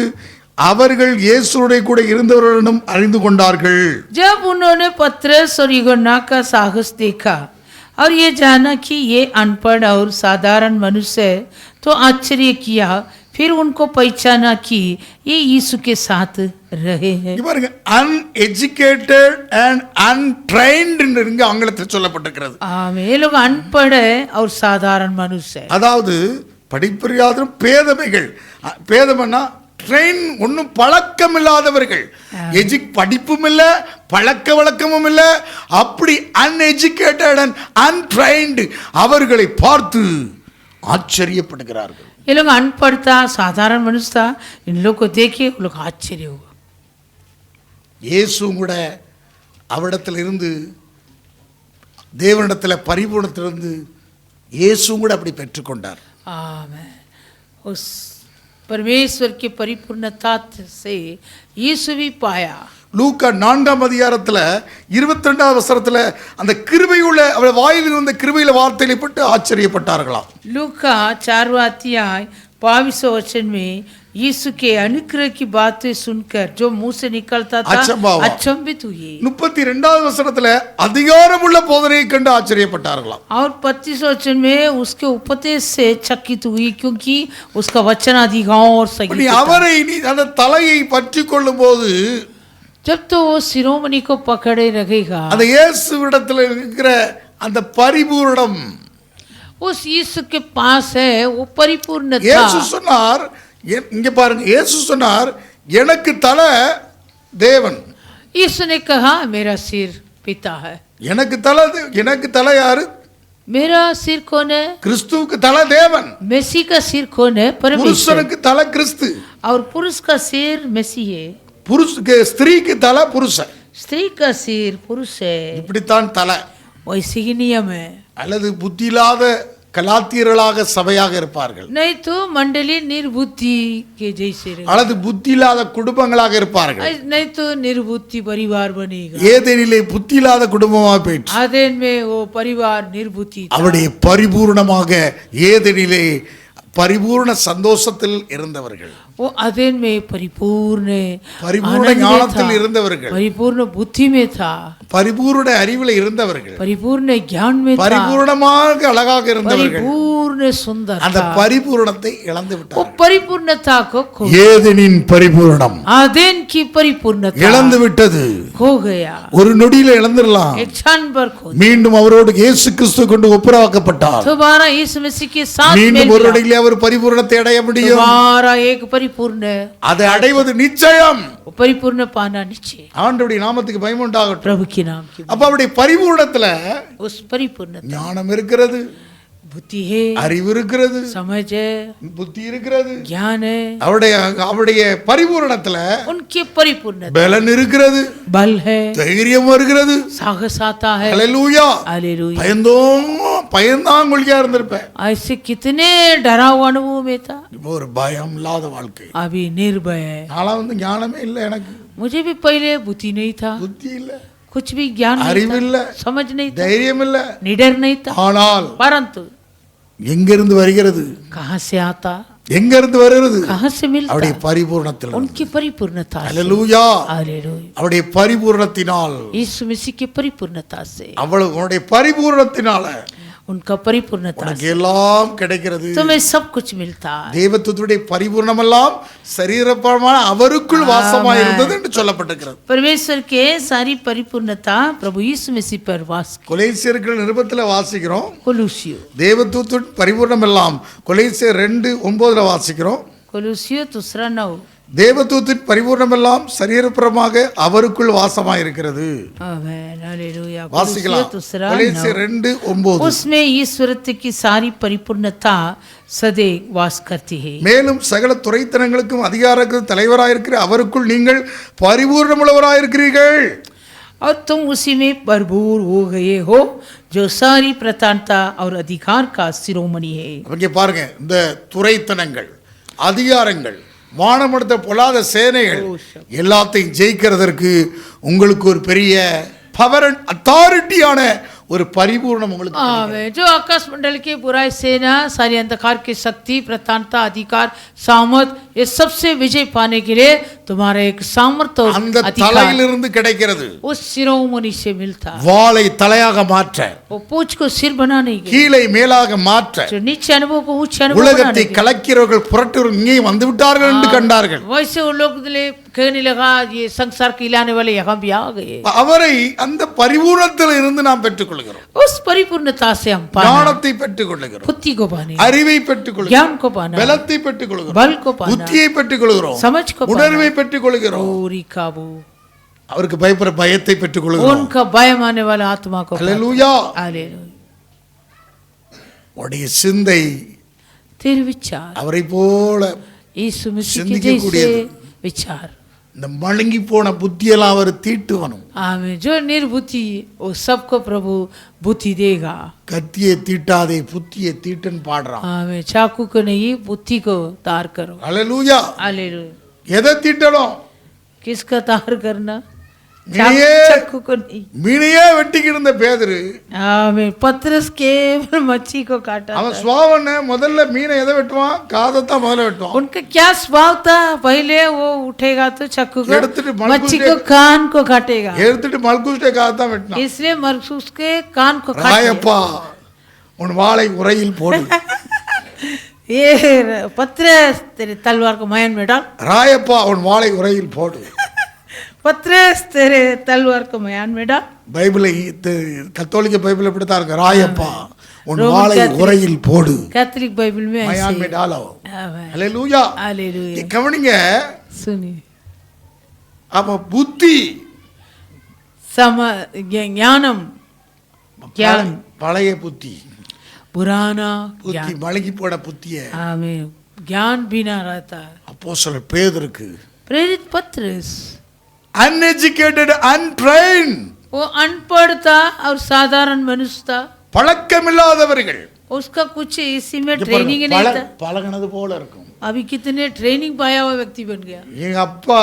அவர்கள் இயேசுவோட கூட இருந்தவர்களும் அறிந்து கொண்டார்கள். जब उन्होंने पतरस और यूहन्ना का साहस देखा और ये जाना कि ये अनपढ़ और साधारण मनुष्य है, तो आश्चर्य किया। फिर उनको पहचाना कि ये यीशु के साथ रहे हैं। பாருங்க, அன்எஜுகேட்டட் அண்ட் அன்ட்ரெயின்ட் என்று ஆங்கிலத்தில் சொல்லப்பட்டிருக்கிறது. ये लोग अनपढ़ है और साधारण मनुष्य है। அதாவது படிப்பறியாதரும் பேதமைகள். பேதமைன்னா ட்ரெயின், ஒன்றும் பழக்கம் இல்லாதவர்கள். படிப்பும் இல்லை, பழக்க வழக்கமும் இல்லை, அப்படி அன்எஜுகேட்டட் அண்ட் அன்ட்ரெயின்டு அவர்களை பார்த்து ஆச்சரியப்படுகிறார்கள். ये लोग अनपढ़ था, साधारण मनुष्य था, इन लोग को देखे वो लोग आश्चर्य हुआ। இயேசுவும் கூட அவரிடத்தில் இருந்து, தேவனிடத்தில் பரிபூரணத்திலிருந்து இயேசுவும் கூட அப்படி பெற்றுக்கொண்டார். आमीन। उस परमेश्वर की परिपूर्णता से यीशु भी पाया। லூக்கா 4ஆம் அதிகாரத்தில் 22வது வசனத்தில் அந்த கிருபையுள்ள அவள் வாயில் வந்த கிருபையில வார்த்தைகளை பட்டு ஆச்சரியப்பட்டார்களாம். लूका 4वां अध्याय 22वें वचन में यीशु के अनुग्रह की बातें सुनकर जो मुंह से निकलता था अचंभित हुए। 32வது वचनத்தில் அதிகாரமுள்ள போதனையை கண்டு ஆச்சரியப்பட்டார்களாம். और 25वें वचन में उसके उपदेश से चकित हुई, क्योंकि उसका वचन अधिकार और सही। அவரை அந்த தலையை பற்றி கொள்ளும் போது, जब तो वो शिरोमणि को पकड़े रहेगा, அந்த இயேசுவிடத்தில் இருக்கிற அந்த பரிபூரணம் उस यीशु के पास है, वो परिपूर्णता। இயேசு சொன்னார், இங்க பாருங்க, இயேசு சொன்னார், எனக்கு தலை தேவன். यीशु ने कहा मेरा सिर पिता है. எனக்கு தலை யாரு? मेरा सिर कौन है? கிறிஸ்துவுக்கு தலை தேவன். मेसी का सिर कौन है? परमेश्वर. புருஷனுக்கு தலை கிறிஸ்து. और पुरुष का सिर मेसी है. ஸ்திரீக்கு தலை புருஷன். स्त्री का सिर पुरुष है. இப்படித்தான் தலை. वैसे ही नियम है. அல்லது புத்தி இல்லாத கலாத்தியர்களாக சபையாக இருப்பார்கள். नहीं तो मंडली निर्बुद्धि के जैसे रहेगी. அல்லது புத்தி இல்லாத குடும்பங்களாக இருப்பார்கள். नहीं तो निर्बुद्धि परिवार बनेगा. ஏதேனிலே புத்தி இல்லாத குடும்பமாக போயிற்று. आदेन में वो परिवार निर्बुद्धि था. அவருடைய பரிபூர்ணமாக ஏதேனிலே பரிபூர்ண சந்தோஷத்தில் இருந்தவர்கள். वो आदेन में परिपूर्ण ஞானத்தில் இருந்தவர்கள். परिपूर्ण बुद्धि में था. பரிபூர்ண அறிவில் இருந்தவர்கள். परिपूर्ण ज्ञान में था. பரிபூர்ணமாக அழகாக இருந்தவர்கள். परिपूर्ण सुंदर அந்த பரிபூர்ணத்தை இழந்து वो விட்டார்கள். परिपूर्णता को ஏதேனின் பரிபூர்ணம் आदेन की परिपूर्णता இழந்து விட்டது. खो गया. ஒரு நொடியில இழந்துடலாம். एक क्षण पर खो. மீண்டும் அவரோடு இயேசு கிறிஸ்து கொண்டு ஒப்புரவாக்கப்பட்டார். दोबारा यीशु मसीह के साथ மீண்டும் ஒரு நொடியிலே அவர் பரிபூர்ணத்தை அடைய முடியும். दोबारा एक परिपूर्ण அதை அடைவது நிச்சயம். परिपूर्ण पाना निश्चय. ஆண்டவருடைய நாமத்துக்கு பயம் உண்டாகட்டும். प्रभु के नाम की. அப்ப அவருடைய பரிபூர்ணத்துல उस परिपूर्णता ஞானம் இருக்கிறது, बुद्धि है, அறிவு இருக்கிறது, समझ है, புத்தி இருக்கிறது. ज्ञान है. அவருடைய பரிபூரணத்துல उनके परिपूर्णता பலன் இருக்கிறது, बल है, தைரியம் வருகிறது. साहस आता है. ஹல்லேலூயா. हालेलुया. பயந்தாங்கொழியா இருந்திருப்பேன். ऐसे कितने डराव अनुभव में था. ஒரு பயம் இல்லாத வாழ்க்கை. अभी निर्भय है. நான்லாம் ஞானமே இல்லை, எனக்கு मुझे भी पहले बुद्धि नहीं था, புத்தி இல்ல, कुछ भी ज्ञान அறிவு नहीं இல்ல, था, समझ नहीं था, தைரியம் இல்ல. निडर नहीं था. ஆனால் परंतु எங்கிருந்து வருகிறது? कहाँ से आता, எங்கிருந்து வருகிறது? कहाँ से मिलता? அவருடைய பரிபூரணத்தில். उनकी परिपूर्णता से. ஹல்லேலூயா. हालेलुया. அவருடைய பரிபூரணத்தினால், यीशु मसीह की परिपूर्णता से, அவருடைய பரிபூரணத்தினால उनका परिपूर्णता உனக்கு से எல்லாம் கிடைக்கிறது. तुम्हें सब कुछ मिलता है. தேவத்துவத்துடைய பரிபூர்ணமெல்லாம் சரீரப்பரமான அவருக்குள் வாசமாய் இருந்தது என்று சொல்லப்பட்டிருக்கிறது. परमेश्वर के सारी परिपूर्णता प्रभु यीशु मसीह पर वास. கொலோசியர்கள் நிருபத்துல வாசிக்கிறோம். कोलुसियो தேவத்துவத்தின் பரிபூர்ணமெல்லாம் கொலோசியர் 2:9 வாசிக்கிறோம். कोलुसियो 2:9. தேவத்துவத்தின் பரிபூர்ணமெல்லாம் சரீரப்புறமாக அவருக்குள் வாசமாய் இருக்கிறது. आमेन. हालेलुया. வாசிக்கலாம். கொலோசியர் 2:9. उसमें ईश्वरत्व की सारी परिपूर्णता सदैव वास करती है. மேலும் சகல துரைத்தனங்களுக்கும் அதிகாரத்துக்கு தலைவராயிருக்கிற அவருக்குள் நீங்கள் பரிபூர்ணமுள்ளவராயிருக்கிறீர்கள். और तुम उसी में भरपूर हो गए हो जो सारी प्रधानता और अधिकार का शिरोमणि है. இங்க பாருங்க, இந்த துரைத்தனங்கள், அதிகாரங்கள், வானமடுத்த பொல்லாத சேனைகள் எல்லாத்தையும் ஜெயிக்கிறதற்கு உங்களுக்கு ஒரு பெரிய பவர் அண்ட் அத்தாரிட்டியான ஒரு பரிபூர்ணம் உங்களுக்கு. जो आकाश मंडल के बुराई सेना, सारी अंधकार की शक्ति, प्रधानता, अधिकार, सामर्थ, ये सबसे विजय पाने के लिए तुम्हारा एक सामर्थ और அந்த अधिकार தலையிலிருந்து கிடைக்கிறது. उस शिरोमणि से मिलता. வாளை தலையாக மாற்ற, वो पूंछ को सिर बनाने के लिए, கீழை மேலாக மாற்ற, जो नीचे अनुभव को ऊंचे अनुभव உலகத்தை बनाने के लिए. கலக்கிறவர்கள் புரட்டுவர்கள் இங்கே வந்து விட்டார்கள் என்று கண்டார்கள். वैसे वो लोग कहने लगा ये संसार को हिलाने वाले यहाँ भी आ गए. அவரை அந்த பரிபூர்ணத்தில் இருந்து நாம் பெற்றுக்கொள்கிறோம். उस परिपूर्णता से हम पाना, ஞானத்தை பெற்றுக்கொள்கிறோம், बुद्धि को पाने, அறிவை பெற்றுக்கொள்கிறோம், ज्ञान को पाना, பலத்தை பெற்றுக்கொள்கிறோம், बल को पाना, புத்தியை பெற்றுக்கொள்கிறோம், समझ को உணர்வை பெற்றுக்கொள்கிறோம், पूरी काबू, அவருக்கு பயப்படுற பயத்தை பெற்றுக்கொள்கிறோம். उनका भय मानने वाला आत्मा को. ஹல்லேலூயா. हालेलुया. உடைய சிந்தை तेरे विचार அவரை போல यीशु मसीह के சிந்திக்கக்கூடியது. जैसे विचार. இந்த மழுங்கி போன புத்தியெல்லாம் அவர் தீட்டுவனும். आमीन. जो निर्बुद्धि वो सबको प्रभु बुद्धि देगा. கத்தியை தீட்டாதே புத்தியை தீட்டுன்னு பாடுறான். आमीन. चाकू को नहीं बुद्धि को तार करो. ஹல்லேலூயா. हालेलुया. எதை தீட்டணும்? किसका तार करना? மீனையே- चाकू को नहीं. மீனையே வெட்டிக்கிட்டு இருந்த பேதுரு, आमीन. पतरस केवल मच्छी को काटा அவன் था. சுவாவன முதல்ல மீனை எதை வெட்டுவான்? காதைத்தான் முதல்ல வெட்டுவான். उनका क्या स्वभाव था? पहले वो उठेगा तो चाकू को, எடுத்துட்டு மல்குஸ் मच्छी को कान को काटेगा. எடுத்துட்டு மல்குஸ்டே காதைத்தான் வெட்டினான். इसलिए मरसूस के कान को काट ராயப்பா உன் வாளை உரையில் போடு. ये पत्र तेरे तलवार को मयन में डाल. ராயப்பா உன் வாளை உரையில் போடு. पत्र तेरे तलवार को मयान में डाल. பைபிளை கத்தோலிக்க பைபிள் இப்படித்தான் இருக்கு. ராயப்பா உன் ரோமன் வாளை கேத்தலிக் உரையில் போடு. कैथोलिक बाइबल में ऐसे மயான் है. மே டாலோ. आमीन. ஹல்லேலூயா. हालेलुया. கவனிங்க, सुनिए அப்ப புத்தி ज्ञानम ज्ञान பழைய புத்தி, पुराना புத்தி மலகி போன புத்திய हमें ज्ञान बिना रहता है। அப்போஸ்தலர் பேதுருக்கு प्रेरित पत्रस uneducated, untrained, वो अनपढ़ था और साधारण मनुष्य था, பழக்கமில்லாதவர்கள், उसका कुछ इसी में ट्रेनिंग ही नहीं था। பழகினது போல இருக்கும். अभी कितने ट्रेनिंग पाया हुआ व्यक्ति बन गया। எங்க அப்பா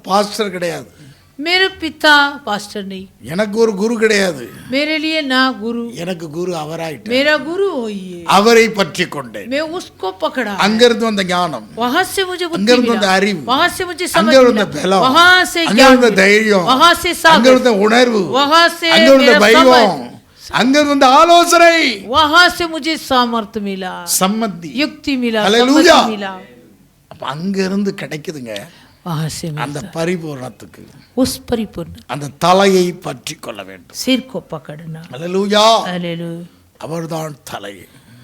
பாஸ்டர் கிடையாது, मेरे पिता पास्टर नहीं, எனக்கு ஒரு குரு கிடையாது, मेरे लिए ना गुरु, எனக்கு குரு அவராயிட்டார். मेरा गुरु वही है। அவரை பற்றி கொண்டேன். मैं उसको पकड़ा, அங்கிருந்து வந்த ஞானம், वहां से मुझे बुद्धि அங்கிருந்து मिला, வந்த அறிவு, वहां से मुझे समझ அங்கிருந்து मिला, வந்த பலம், वहां से ज्ञान அங்கிருந்து मिला, தைரியம், वहां से साहस, அங்கிருந்து உணர்வு, वहां से அங்கிருந்து मेरा பயம், समझ, அங்கிருந்து ஆலோசனை, वहां से मुझे सामर्थ्य मिला, சம்மதி, युक्ति मिला, हालेलुया. समझ मिला, அப்ப அங்கிருந்து கிடைக்குதுங்க वहां से அந்த मिलता। பரிபூரணத்துக்கு उस परिपूर्ण அந்த தலையை பற்றி கொள்ள வேண்டும். सिर को पकड़ना, அல்லேலூயா. हालेलुया, அவர்தான் தலை.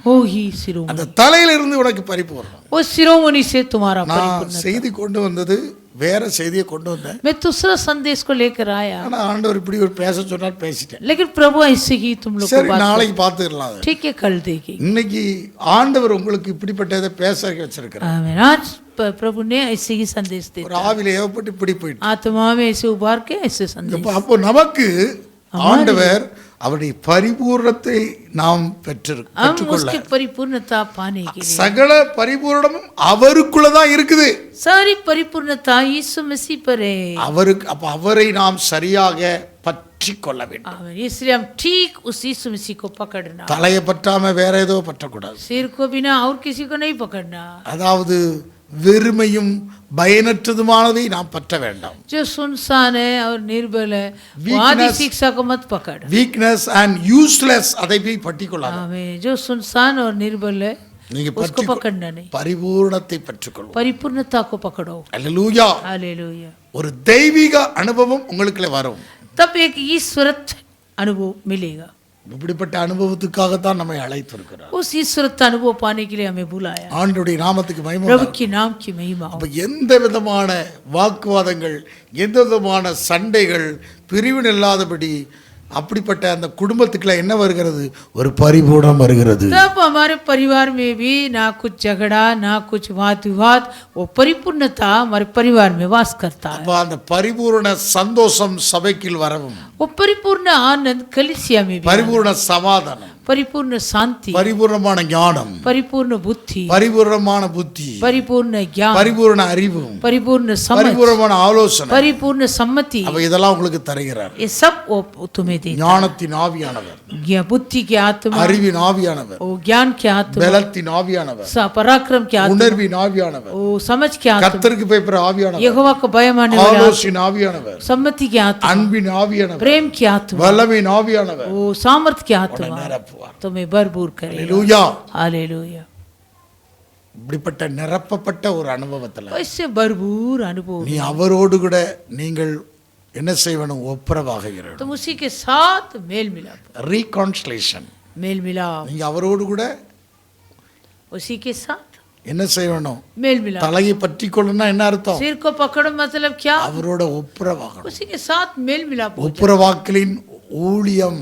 वो ही शिरोमणि, அந்த தலையிலிருந்து உனக்கு பரிபூரணம். वो शिरोमणि से तुम्हारा நான் परिपूर्ण। செய்தி கொண்டு வந்தது வேற செய்தியை கொண்டு வந்தேன். मैं दूसरा संदेश को लेकर आया, ஆனா ஆண்டவர் இப்படி ஒரு பேச சொன்னார், பேசிட்டேன். लेकिन प्रभु ऐसे ही तुम लोग को சரி, बात நாளைக்கு பார்த்துக்கலாம். அது ठीक है, कल देखेंगे। இன்னைக்கு ஆண்டவர் உங்களுக்கு இப்படிப்பட்டதை பேச வச்சிருக்கிறார். आमीन। आज प्रभु ने ऐसे ही संदेश ஒரு दिया, ஆவில ஏவப்பட்டு இப்படி போயிட்டு आत्मा में ऐसे उबार के ऐसे संदेश। அப்போ நமக்கு ஆண்டவர் அவருடைய பரிபூரணத்தை நாம் हम பெற்றுக்கொள்ள उसकी परिपूर्णता पाने के लिए, சகல பரிபூரணமும் அவருக்குள்ளதான் இருக்குது. सारी परिपूर्णता यीशु मसीह पर है। அவருக்கு அப்ப அவரை நாம் சரியாக பற்றி கொள்ள வேண்டும். आमीन। इसलिए हम ठीक उस यीशु मसीह को पकड़ना, தலையை பற்றாம வேற ஏதோ பற்றக்கூடாது. सिर को बिना और किसी को नहीं पकड़ना। அதாவது வெறுமையும் பயனற்றதுமானதை நாம் பற்ற வேண்டாம். जो सुनसान है और निर्बल है, वो आदि शिक्षा को मत पकड़। வீக்னஸ் அண்ட் யூஸ்லெஸ் அதை போய் பற்றி கொள்ளாது. आमीन। जो सुनसान और निर्बल है நீங்க उसको पकड़ना नहीं, பரிபூரணத்தை பெற்றுக்கொள்ளும். परिपूर्णता को पकड़ो। அல்லேலூயா. हालेलुया। ஒரு தெய்வீக அனுபவம் உங்களுக்குள்ள வரும். तब एक ईश्वरत अनुभव मिलेगा। இப்படிப்பட்ட அனுபவத்துக்காகத்தான் நம்மை அழைத்திருக்கிறார். उस ईश्वरत अनुभव पाने के लिए हमें बुलाया। ஆண்டவருடைய நாமத்துக்கு மகிமை प्रभु உண்டாகட்டும். के नाम की महिमा हो। அப்ப எந்த விதமான வாக்குவாதங்கள், எந்த விதமான சண்டைகள், பிரிவினை இல்லாதபடி அப்படிப்பட்ட அந்த குடும்பத்துக்குள்ள என்ன வருகிறது? ஒரு பரிபூரணம் வருகிறது. तब हमारे परिवार में भी ना कुछ झगड़ा, ना कुछ वाद विवाद, वो परिपूर्णता हमारे परिवार में वास करता है। அப்ப அந்த பரிபூரண சந்தோஷம் சபைக்குள் வரவும், वो परिपूर्ण आनंद कलीसिया में भी, பரிபூரண சமாதானம், परिपूर्ण शांति, பரிபூரணமான ஞானம், परिपूर्ण बुद्धि, பரிபூரணமான புத்தி, परिपूर्ण ज्ञान, பரிபூரண அறிவு, परिपूर्ण समझ, பரிபூரணமான ஆலோசனை, परिपूर्ण सम्मति, அப்ப இதெல்லாம் உங்களுக்கு தருகிறார். ये सब वो तुम्हें देता ஞானத்தின் ஆவியானவர், है। बुद्धि के आत्मा, அறிவின் ஆவியானவர், वो ज्ञान के आत्मा, பலத்தின் ஆவியானவர், पराक्रम के आत्मा, உணர்வின் ஆவியானவர், वो समझ के आत्मा, கர்த்தருக்கு பயப்படுற ஆவியானவர், यहोवा को भय मानने वाला, ஆலோசனை ஆவியானவர், सम्मति के आत्मा, அன்பின் ஆவியானவர், प्रेम की आत्मा, வல்லமையின் ஆவியானவர் वो सामर्थ की உன்னை आत्मा நிரப்புவார். तुम्हें भरपूर करेगा। அல்லேலூயா. हालेलुया। இப்படிப்பட்ட நிரப்பப்பட்ட ஒரு அனுபவத்துல ऐसे भरपूर अनुभव நீ அவரோடு கூட நீங்கள் என்ன செய்யணும்? ஒப்புரவாக இருக்கணும். तुम उसी के साथ मेल मिलाप, ரீகான்சிலேஷன். मेल मिलाप, நீங்க அவரோடு கூட उसी के साथ என்ன செய்யணும்? मेल मिलाप। தலையை பற்றி கொள்ளணும்னா என்ன அர்த்தம்? सिर को पकड़ो मतलब क्या? அவரோட ஒப்புரவாகணும். उसी के साथ मेल मिलाप हो जाए। ஒப்புரவாக்கலின் ஊழியம்,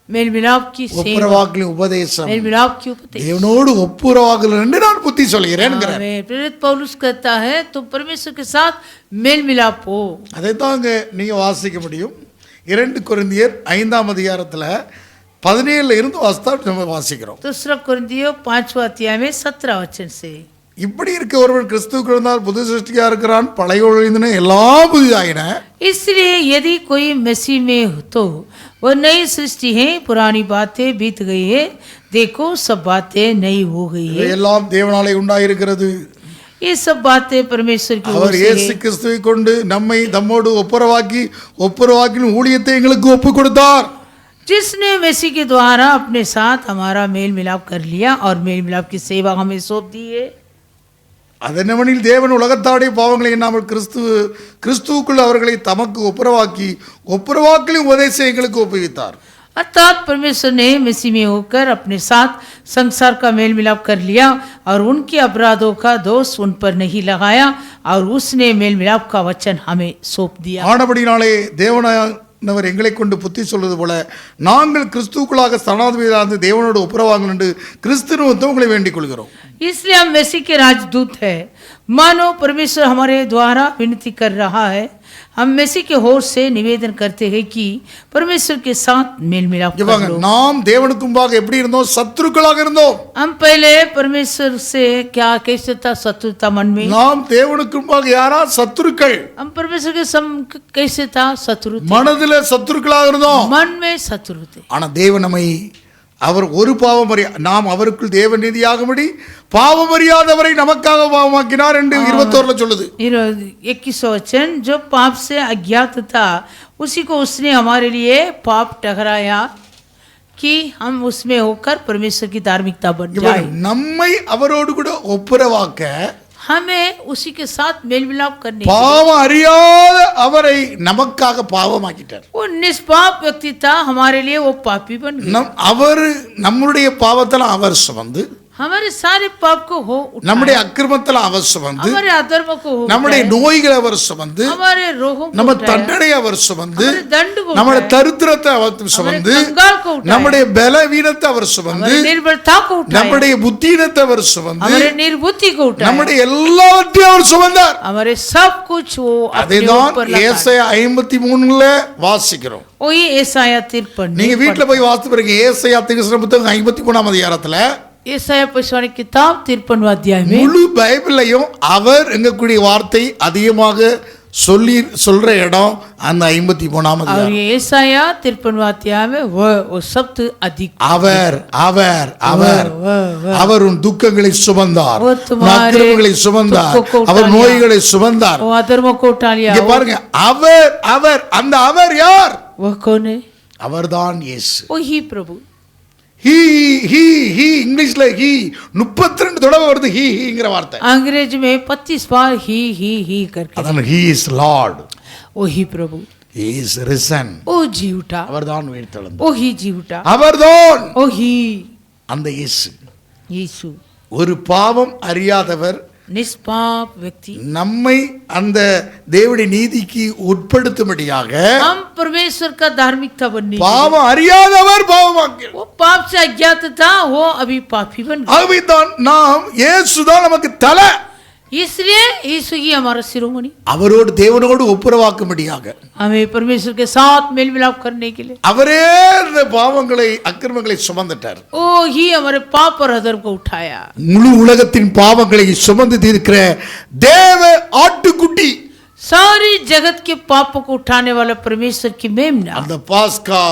मेल मिलाप की सेवा, ஒப்புரவாக்கலின் உபதேசம், मेल मिलाप की उपदेश। தேவனோடு ஒப்புரவாகல் என்று நான் புத்தி சொல்கிறேன். आमीन। प्रेरित पौलुस कहता है तुम परमेश्वर के साथ मेल मिलाप हो। அதைத்தான் அங்க நீங்க வாசிக்க முடியும். 2 கொரிந்தியர் 5ஆம் அதிகாரத்துல 17 இருந்து வாசித்தா நம்ம வாசிக்கிறோம். दूसरा कुरिन्थियों 5वां अध्याय में 17 वचन से, இப்படி இருக்க ஒருவன் கிறிஸ்துவுக்கு இருந்தால் புது சிருஷ்டியா இருக்கிறான், பழைய ஒழிந்தன எல்லாம் புதிதாயின. इसलिए यदि कोई मसीह में हो तो वो नई सृष्टि है, पुरानी बातें बीत गई है, देखो सब बातें नई हो गई है। எல்லாம் தேவனாலே உண்டாயிருக்கிறது. ये सब बातें परमेश्वर की ओर அவர் से இயேசு है। கிறிஸ்துவை கொண்டு நம்மை தம்மோடு ஒப்புரவாக்கின ஊழியத்தை எங்களுக்கு ஒப்பு கொடுத்தார். जिसने मसीह के द्वारा अपने साथ हमारा मेल मिलाप कर लिया और मेल मिलाप की सेवा हमें सौंप दी है। அதனவனில் தேவன் உலகத்தாடைய பாவங்களை எண்ணாமல் கிறிஸ்துவுக்குள் அவர்களை தமக்கு ஒப்புரவாக்கலின் உபதேசம் எங்களுக்கு ஒப்புவித்தார். अर्थात परमेश्वर ने मसीह में होकर अपने साथ संसार का मेल मिलाप कर लिया और उनके अपराधों का दोष उन पर नहीं लगाया और उसने मेल मिलाप का वचन हमें सौंप दिया। ஆனபடினாலே தேவனானவர் எங்களை கொண்டு புத்தி சொல்வது போல நாங்கள் கிறிஸ்துவுக்குள்ளாக சரணாகதியானது தேவனோடு ஒப்புரவாங்கள் என்று கிறிஸ்துவின் உங்களை வேண்டிக் கொள்கிறோம்। इसलिए हम मसीह के राजदूत है, मानो परमेश्वर हमारे द्वारा विनती कर रहा है। हम मसीह के होर से निवेदन करते हैं कि परमेश्वर के साथ मेल मिलाप कर लो। நாம் தேவனுக்கு முன்பாக எப்படி இருந்தோம்? சத்துருக்களாக இருந்தோம்। हम पहले परमेश्वर से क्या कैसे था? शत्रुता मन में। நாம் தேவனுக்கு முன்பாக யாரா? சத்துருக்கள்। हम परमेश्वर के सम कैसे था? शत्रु थे। மனதிலே சத்துருக்களாக இருந்தோம்। मन में शत्रु थे। ஆனா தேவன் நம்மை அவர் ஒரு பாவம் நாம் அவருக்குள் தேவ நீதியாகும்படி பாவம் அறியாதவரை நமக்காக பாவமாக்கினார் என்று 21 சொல்லுது। 21 वचन, जो पाप से अज्ञात था उसी को उसने हमारे लिए पाप ठहराया कि हम उसमें होकर परमेश्वर की धार्मिकता बन जाए। நம்மை அவரோடு கூட ஒப்புரவாக்க हमें उसी के साथ मेल मिलाप करने, பாவம் அறியாத அவரை நமக்காக பாவமாக்கிட்டார்। वो निष्पाप व्यक्ति था, हमारे लिए वो पापी बन गया। அவர் நம்முடைய பாவத்தெல்லாம் அவர் சுமந்து, हमारे सारे पाप को हो उठाया, நம்முடைய அக்கிரமத்தெல்லாம் அவர் சுமந்து, हमारे अधर्म को हो நம்முடைய उठाया, நோய்களை அவர் சுமந்து, हमारे रोगों को நம்ம उठाया, தண்டனையை அவர் சுமந்து, हमारे दंड को நம்முடைய उठाया, தரித்திரத்தை அவர் हमारे சுமந்து, कंगाल को उठाया, நம்முடைய பலவீனத்தை அவர் சுமந்து, हमारे निर्बलता को उठाया, நம்முடைய புத்தியினத்தை அவர் சுமந்து, हमारे निर्बुद्धि को उठाया, நம்முடைய எல்லாவற்றையும் அவர் சுமந்தார்। हमारे सब कुछ वो अपने அதைதான் ऊपर लगा। ஏசாயா 53ல வாசிக்கிறோம்। वही ஏசாயா 53 நீங்க வீட்டுல போய் வாசித்து பாருங்க। ஏசாயா தீர்க்கதரிசன புத்தகம் 53ஆம் அதிகாரத்துல ஏசாயா भविष्यवाणी किताब 53वां अध्याय में முழு பைபிளையும் அவர் எங்கக்கூடிய வார்த்தை அதிகமாக சொல்ற இடம் அந்த 53ஆம் और அதிகாரம்। ये ஏசாயா 53वां अध्याय में वो शब्द अधिक அவர் அவர் அவர் அவர் உன் துக்கங்களை சுமந்தார், वो तुम्हारे அக்கிரமங்களை சுமந்தார், दुखों को அவர் उठा लिया, நோய்களை சுமந்தார்। वो अधर्मों को उठा लिया। இங்க பாருங்க, அவர் அவர் அந்த அவர் யார்? वो कौन है? அவர்தான் இயேசு। वो ही प्रभु। he இங்கிலீஷ்ல he 32 தடவை வருது ங்கிற வார்த்தை। अंग्रेजी में 25 बार ही करके। அதான் he is lord, वो ही प्रभु, he is risen, वो जी उठा, அவர்தான் உயிர்த்தெழுந்தார், वो ही जी उठा, அவர்தான் वो ही அந்த இயேசு। यीशु ஒரு பாவம் அறியாதவர் निष्पाप व्यक्ति, நம்மை அந்த தேவனுடைய நீதிக்கு உட்படுத்தும்படியாக हम परमेश्वर का धार्मिकता बनने, பாவம் அறியாதவர் பாவமாக்கிறார்। वो पाप से अज्ञात था, वो अभी पापी बन गया। ஆகவேதான் நாம் இயேசுதான் நமக்கு தலை, इसलिए यीशु ही हमारा शिरोमणि, அவரோடு தேவனோடு ஒப்புரவாக்கும்படியாக हमें परमेश्वर के साथ मेल मिलाप करने के लिए அவரே இந்த பாவங்களை அக்கிரமங்களை சுமந்துட்டார்। वो ही हमारे पाप और अधर्म को उठाया। முழு உலகத்தின் பாவங்களை சுமந்து தீர்க்கிற தேவ ஆட்டுக்குட்டி, सारी जगत के पापों को उठाने वाला परमेश्वर की मेमना, அந்த பாஸ்கா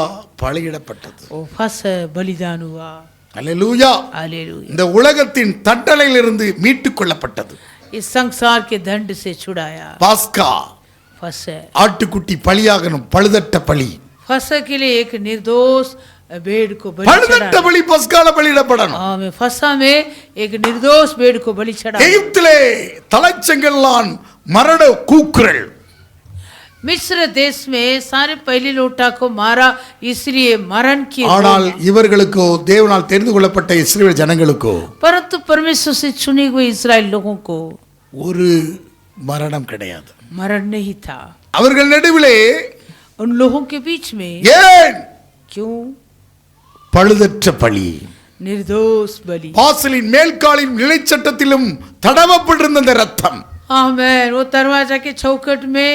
பலியிடப்பட்டது। वो फस बलिदान हुआ। அல்லேலூயா। हालेलुया। இந்த உலகத்தின் தண்டனையிலிருந்து மீட்டுக் கொள்ளப்பட்டது। इस संसार के दंड से छुड़ाया। பாஸ்கா फस ஆட்டுக்குட்டி பலியாகணும், பழுதட்ட பலி। फस के लिए एक निर्दोष भेड़ को बलि பழுதட்ட चढ़ाया। பலி பஸ்கால பலியிடப்படணும்। में फसा में एक निर्दोष भेड़ को बलि चढ़ाया। எகிப்திலே தலைச்செங்கல்லான் மரண கூக்குரல், मिस्र देश में सारे पहले लोटा को मारा, इसलिए मरण की। ஆனால் இவர்களுக்கோ தேவனால் தெரிந்து கொள்ளப்பட்ட இஸ்ரவேல் ஜனங்களுக்கோ परंतु परमेश्वर से चुने हुए इस्राएल लोगों को ஒரு மரணம் கிடையாது। मरण नहीं था। அவர்கள் நடுவிலே उन लोगों के बीच में ஏன் क्यों? பழுதற்ற பலி, निर्दोष बलि। வாசலின் மேல்காலின் நிலைச்சட்டத்திலும் தடவப்பட்டிருந்த அந்த ரத்தம், आमेन। वो दरवाजा के चौखट में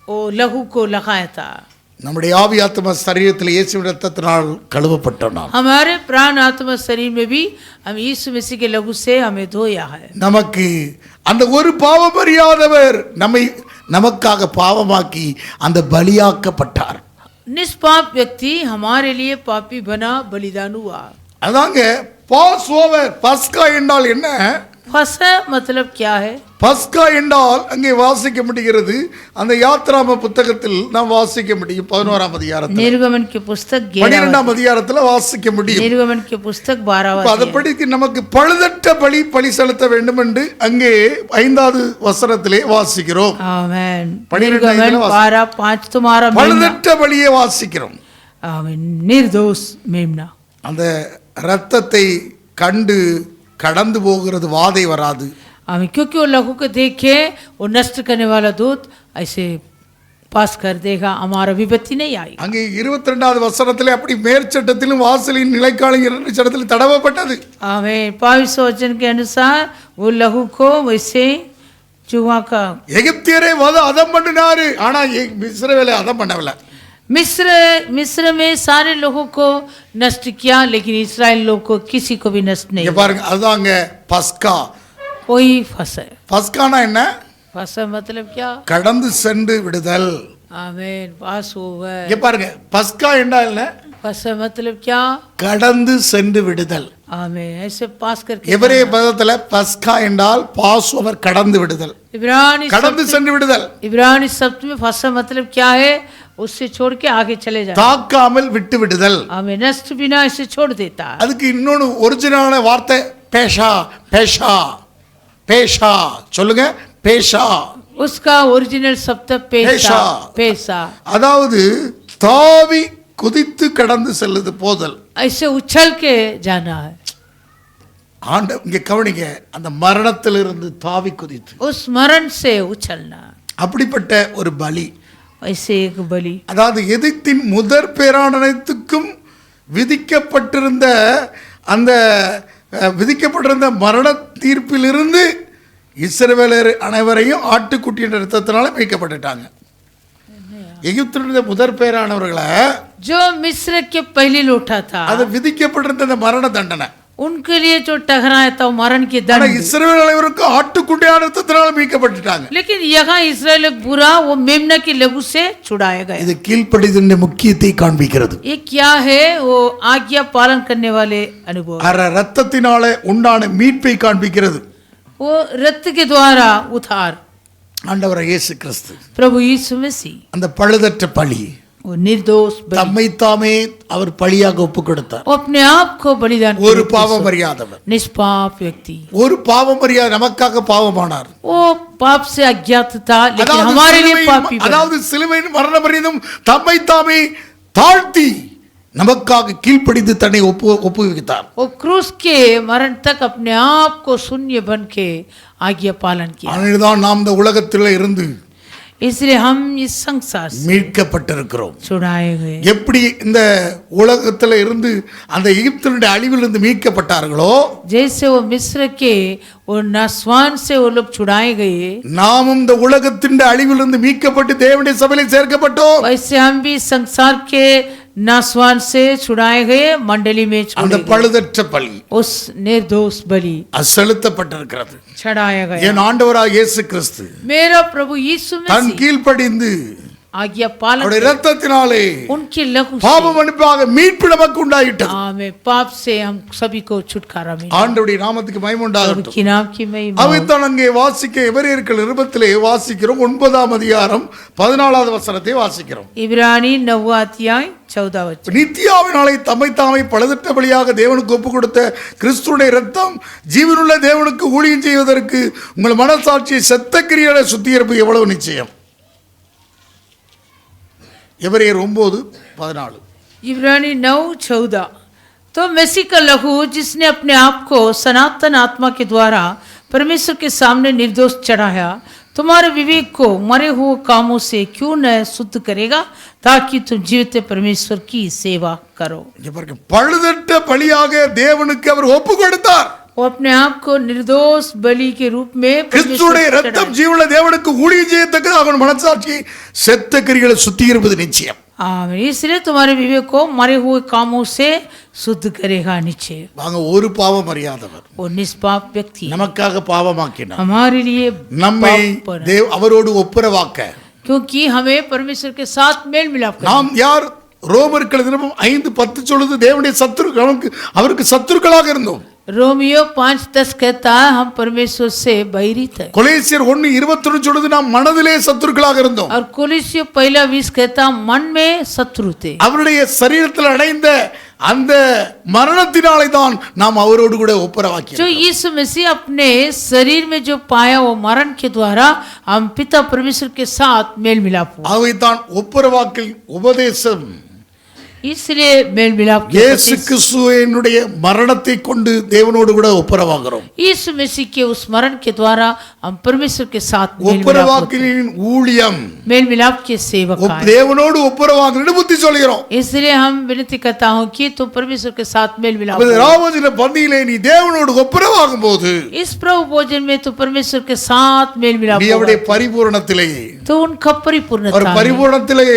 वो लहू को लगाया था। நம்முடைய ஆவி ஆத்மா சரீரத்தில் இயேசுவின் ரத்தத்தினால் கழுவப்பட்டோம்। நாம் हमारे प्राण आत्मा शरीर में भी हम यीशु मसीह के लहू से हमें धोया है। நமக்கு அந்த ஒரு பாவம் அறியாதவர் நம்மை நமக்காக பாவமாக்கி அந்த பலியாக்கப்பட்டார்। निष्पाप व्यक्ति हमारे लिए पापी बना, बलिदान हुआ। அதாங்க பாஸ் ஓவர்। பஸ்கா என்றால் என்ன? फसा मतलब क्या है? பஸ்கா என்றால் அங்கே வாசிக்க முடிகிறது, அந்த யாத்ராம புத்தகத்தில் நாம் வாசிக்க முடியும் 11ஆம் அதிகாரத்தில், निर्गमन की पुस्तक 12ஆம் அதிகாரத்தில் வாசிக்க முடியும்। निर्गमन की पुस्तक 12वां அதப்படி நமக்கு பழுதற்ற பலி செலுத்த வேண்டும் என்று அங்கே 5வது வசனத்திலே வாசிக்கிறோம்। आमेन। 12 निर्गमन 12:5 तुम्हारा பழுதற்ற பலியை வாசிக்கிறோம்। आमीन निर्दोष मेमना அந்த இரத்தத்தை கண்டு கடந்து போகிறது வாதை வராது. आमीन क्योंकि वो लहू को देख के वो नष्ट करने वाला दूत ऐसे पास कर देगा, हमारा विपत्ति नहीं आएगी. அங்கே 22வது வசனத்திலே அப்படி மேற்சட்டத்திலும் வாசலின் நிலைக்காலின் 2 சட்டத்தில் தடவப்பட்டது. आमीन 22 वचन के अनुसार वो लहू को वैसे चूहा का எகிப்தியரை அதம் பண்ணினாரு, ஆனா இஸ்ரவேலை அதம் பண்ணவில்லை. मिस्र में सारे लोगों को नष्ट किया, लेकिन इस्राएल लोग को किसी को भी नष्ट नहीं. பாருங்க, அதுதாங்க பஸ்கா. कोई फंसे. பஸ்கானா என்ன? फंसा मतलब क्या? கடந்து சென்று விடுதல். आमीन पास ओवर. இங்க பாருங்க, பஸ்கா என்றால் என்ன? फंसा मतलब क्या? கடந்து சென்று விடுதல். आमीन ऐसे पास करके. எபிரேய பதத்துல பஸ்கா என்றால் பாஸ் ஓவர், கடந்து விடுதல், கடந்து சென்று விடுதல். इब्रानी शब्द में फंसा मतलब क्या है? उससे छोड़ के आगे चले जाए. தாக்காமல் விட்டு விடுதல். आमीन नष्ट बिना ऐसे छोड़ देता. அதுக்கு இன்னொரு ஒரிஜினலான வார்த்தை பேஷா. பேஷா பேஷா சொல்லுங்க, பேஷா. उसका ओरिजिनल शब्द पेशा. पेशा அதாவது தாவி குதித்து கடந்து செல்லுது போதல். ऐसे उछल के जाना है. ஆண்ட இங்க கவனிங்க, அந்த மரணத்திலிருந்து தாவி குதித்து उस मरण से उछलना, அப்படிப்பட்ட ஒரு பலி. ऐसे एक बलि. அதாவது எகிப்தின் முதற் பேரானத்துக்கும் விதிக்கப்பட்டிருந்த அந்த விதிக்கப்பட்டிருந்த மரண தீர்ப்பிலிருந்து இஸ்ரவேலர் அனைவரையும் ஆட்டுக்குட்டியின் இரத்தத்தினால மீட்கப்பட்டுட்டாங்க. எகிப்தினுடைய முதற் பேரானவர்களை जो मिस्र के पहले लौटा था, அது விதிக்கப்பட்டிருந்த அந்த மரண தண்டனை, उनके लिए जो टकराया था वो मरण के दंड. இஸ்ரவேல் அனைவருக்கு ஆட்டுக்குட்டியான இரத்தத்தினால மீட்கப்பட்டுட்டாங்க. लेकिन यहाँ इसराइल बुरा वो मेमना के लहू से छुड़ाया गया. இது கீழ்ப்படிதலின் முக்கியத்தை காண்பிக்கிறது. ये क्या है? वो आज्ञा पालन करने वाले अनुभव. இரத்தத்தினால உண்டான மீட்பை காண்பிக்கிறது. वो रक्त के द्वारा उद्धार. ஆண்டவராகிய இயேசு கிறிஸ்து प्रभु यीशु मसीह அந்த பழுதற்ற பலி, वो निर्दोष बलि, தம்மை தாமே அவர் பலியாக ஒப்பு கொடுத்தார். वो अपने आप को बलिदान ஒரு करके பாவம் அறியாதவர், निष्पाप व्यक्ति. ஒரு பாவம் அறியாத நமக்காக பாவமானார். वो पाप से अज्ञात था, लेकिन அதாவது हमारे लिए சிலுவையின் पापी बना. அதாவது சிலுவையின் மரண பரியந்தம் தம்மை தாமே தாழ்த்தி நமக்காக கீழ்ப்படிந்து தன்னை ஒப்புவித்தார். वो क्रूस के मरण तक अपने आप को शून्य बन के आज्ञा पालन किया. அதனால்தான் நாம் இந்த உலகத்தில் இருந்து इसलिए हम इस संसार से மீட்கப்பட்டிருக்கிறோம். छुड़ाए गए. எப்படி இந்த உலகத்தில் இருந்து அந்த எகிப்தினுடைய அழிவிலிருந்து மீட்கப்பட்டார்களோ, जैसे वो मिस्र के वो नासवान से वो लोग छुड़ाए गए, நாமும் இந்த உலகத்தின் அழிவிலிருந்து மீட்கப்பட்டு தேவனுடைய சபையில் சேர்க்கப்பட்டோம். वैसे हम भी संसार के नासवान से छुड़ाए गए, मंडली में அந்த छोड़े गए. பழுதற்ற பலி उस निर्दोष बलि செலுத்தப்பட்டிருக்கிறது. चढ़ाया गया. என் ஆண்டவராகிய இயேசு கிறிஸ்து मेरा प्रभु यीशु தன் मसीह கீழ்ப்படிந்து आज्ञा पालन அவருடைய இரத்தத்தினாலே उनके लहू से பாவ மன்னிப்பாக மீட்பு நமக்கு உண்டாயிட்டது. हमें पाप से हम सभी को छुटकारा मिला. ஆண்டவருடைய நாமத்துக்கு மகிமை உண்டாகட்டும். की नाम की महिमा. அவைத்தான் அங்கே வாசிக்க எபிரேயர்கள் நிருபத்திலே வாசிக்கிறோம். 9ஆம் அதிகாரம் 14வது வசனத்தை வாசிக்கிறோம். इब्रानी 9वां अध्याय 14 वचन. நித்தியாவினாலே தம்மை தாமே பழுதற்ற பலியாக தேவனுக்கு ஒப்பு கொடுத்த கிறிஸ்துடைய இரத்தம் ஜீவனுள்ள தேவனுக்கு ஊழியம் செய்வதற்கு உங்கள் மனசாட்சியை செத்த கிரியைகளை சுத்திகரிப்பு எவ்வளவு நிச்சயம். எபிரேயர் 9:14. इब्रानी 9:14. तो मसीह का लहू जिसने अपने आप को सनातन आत्मा के द्वारा परमेश्वर के सामने निर्दोष चढ़ाया, तुम्हारे विवेक को मरे हुए कामों से क्यों न शुद्ध करेगा, ताकि तुम जीवित परमेश्वर की सेवा करो. பழுதற்ற பலியாக தேவனுக்கு அவர் ஒப்பு கொடுத்தார். वो अपने आप को निर्दोष बलि के रूप में கிறிஸ்துடைய இரத்தம் ஜீவனுள்ள தேவனுக்கு ஊழியம் செய்யத்தக்கதாக அவன் மனசாட்சியை செத்த கிரியைகளை சுத்திகரிப்பது நிச்சயம். इसलिए तुम्हारे विवेक को मरे हुए कामों से शुद्ध करेगा निश्चय. வாங்க, ஒரு பாவம் அறியாதவர் वो निष्पाप व्यक्ति நமக்காக பாவமாக்கினார். हमारे लिए நம்மை पाप पर- அவரோடு ஒப்புரவாக்க. क्योंकि हमें परमेश्वर के साथ मेल मिलाप करना. நாம் யார்? ரோமர்கள் 5:10 சொல்லுது, தேவனுடைய சத்துரு அவருக்கு சத்துருக்களாக இருந்தோம். रोमियो 5:10 कहता है हम परमेश्वर से बैरी थे. கொலேசியர் 1:21 சொல்லுது, நாம் மனதிலே சத்துருக்களாக இருந்தோம். और कोलिसियो 1:20 कहता मन में शत्रु थे. அவருடைய சரீரத்தில் அடைந்த அந்த மரணத்தினாலே தான் நாம் அவரோடு கூட ஒப்புரவாக்கி. जो यीशु मसीह अपने शरीर में जो पाया वो मरण के द्वारा हम पिता परमेश्वर के साथ मेल मिलाप हुआ. ஆகவே தான் ஒப்புரவாக்கல் உபதேசம் इसलिए मेल मिलाप के இயேசு प्रति கிறிஸ்துவினுடைய மரணத்தை கொண்டு தேவனோடு கூட ஒப்புரவாகிறோம். यीशु मसीह के उस मरण के द्वारा हम परमेश्वर के साथ मेल मिलाप होते हैं। ஒப்புரவாக்கலின் ஊழியம் मेल मिलाप के सेवक हैं। தேவனோடு ஒப்புரவாகணும்னு புத்தி சொல்கிறோம். इसलिए हम विनती करता हूं कि तुम परमेश्वर के साथ मेल मिलाप அப்ப ராமஜன பந்தியிலே நீ தேவனோடு ஒப்புரவாகும் போது इस प्रभु भोजन में तो परमेश्वर के साथ मेल मिलाप நீ அவருடைய பரிபூரணத்திலே तो उनका परिपूर्णता ஒரு பரிபூரணத்திலே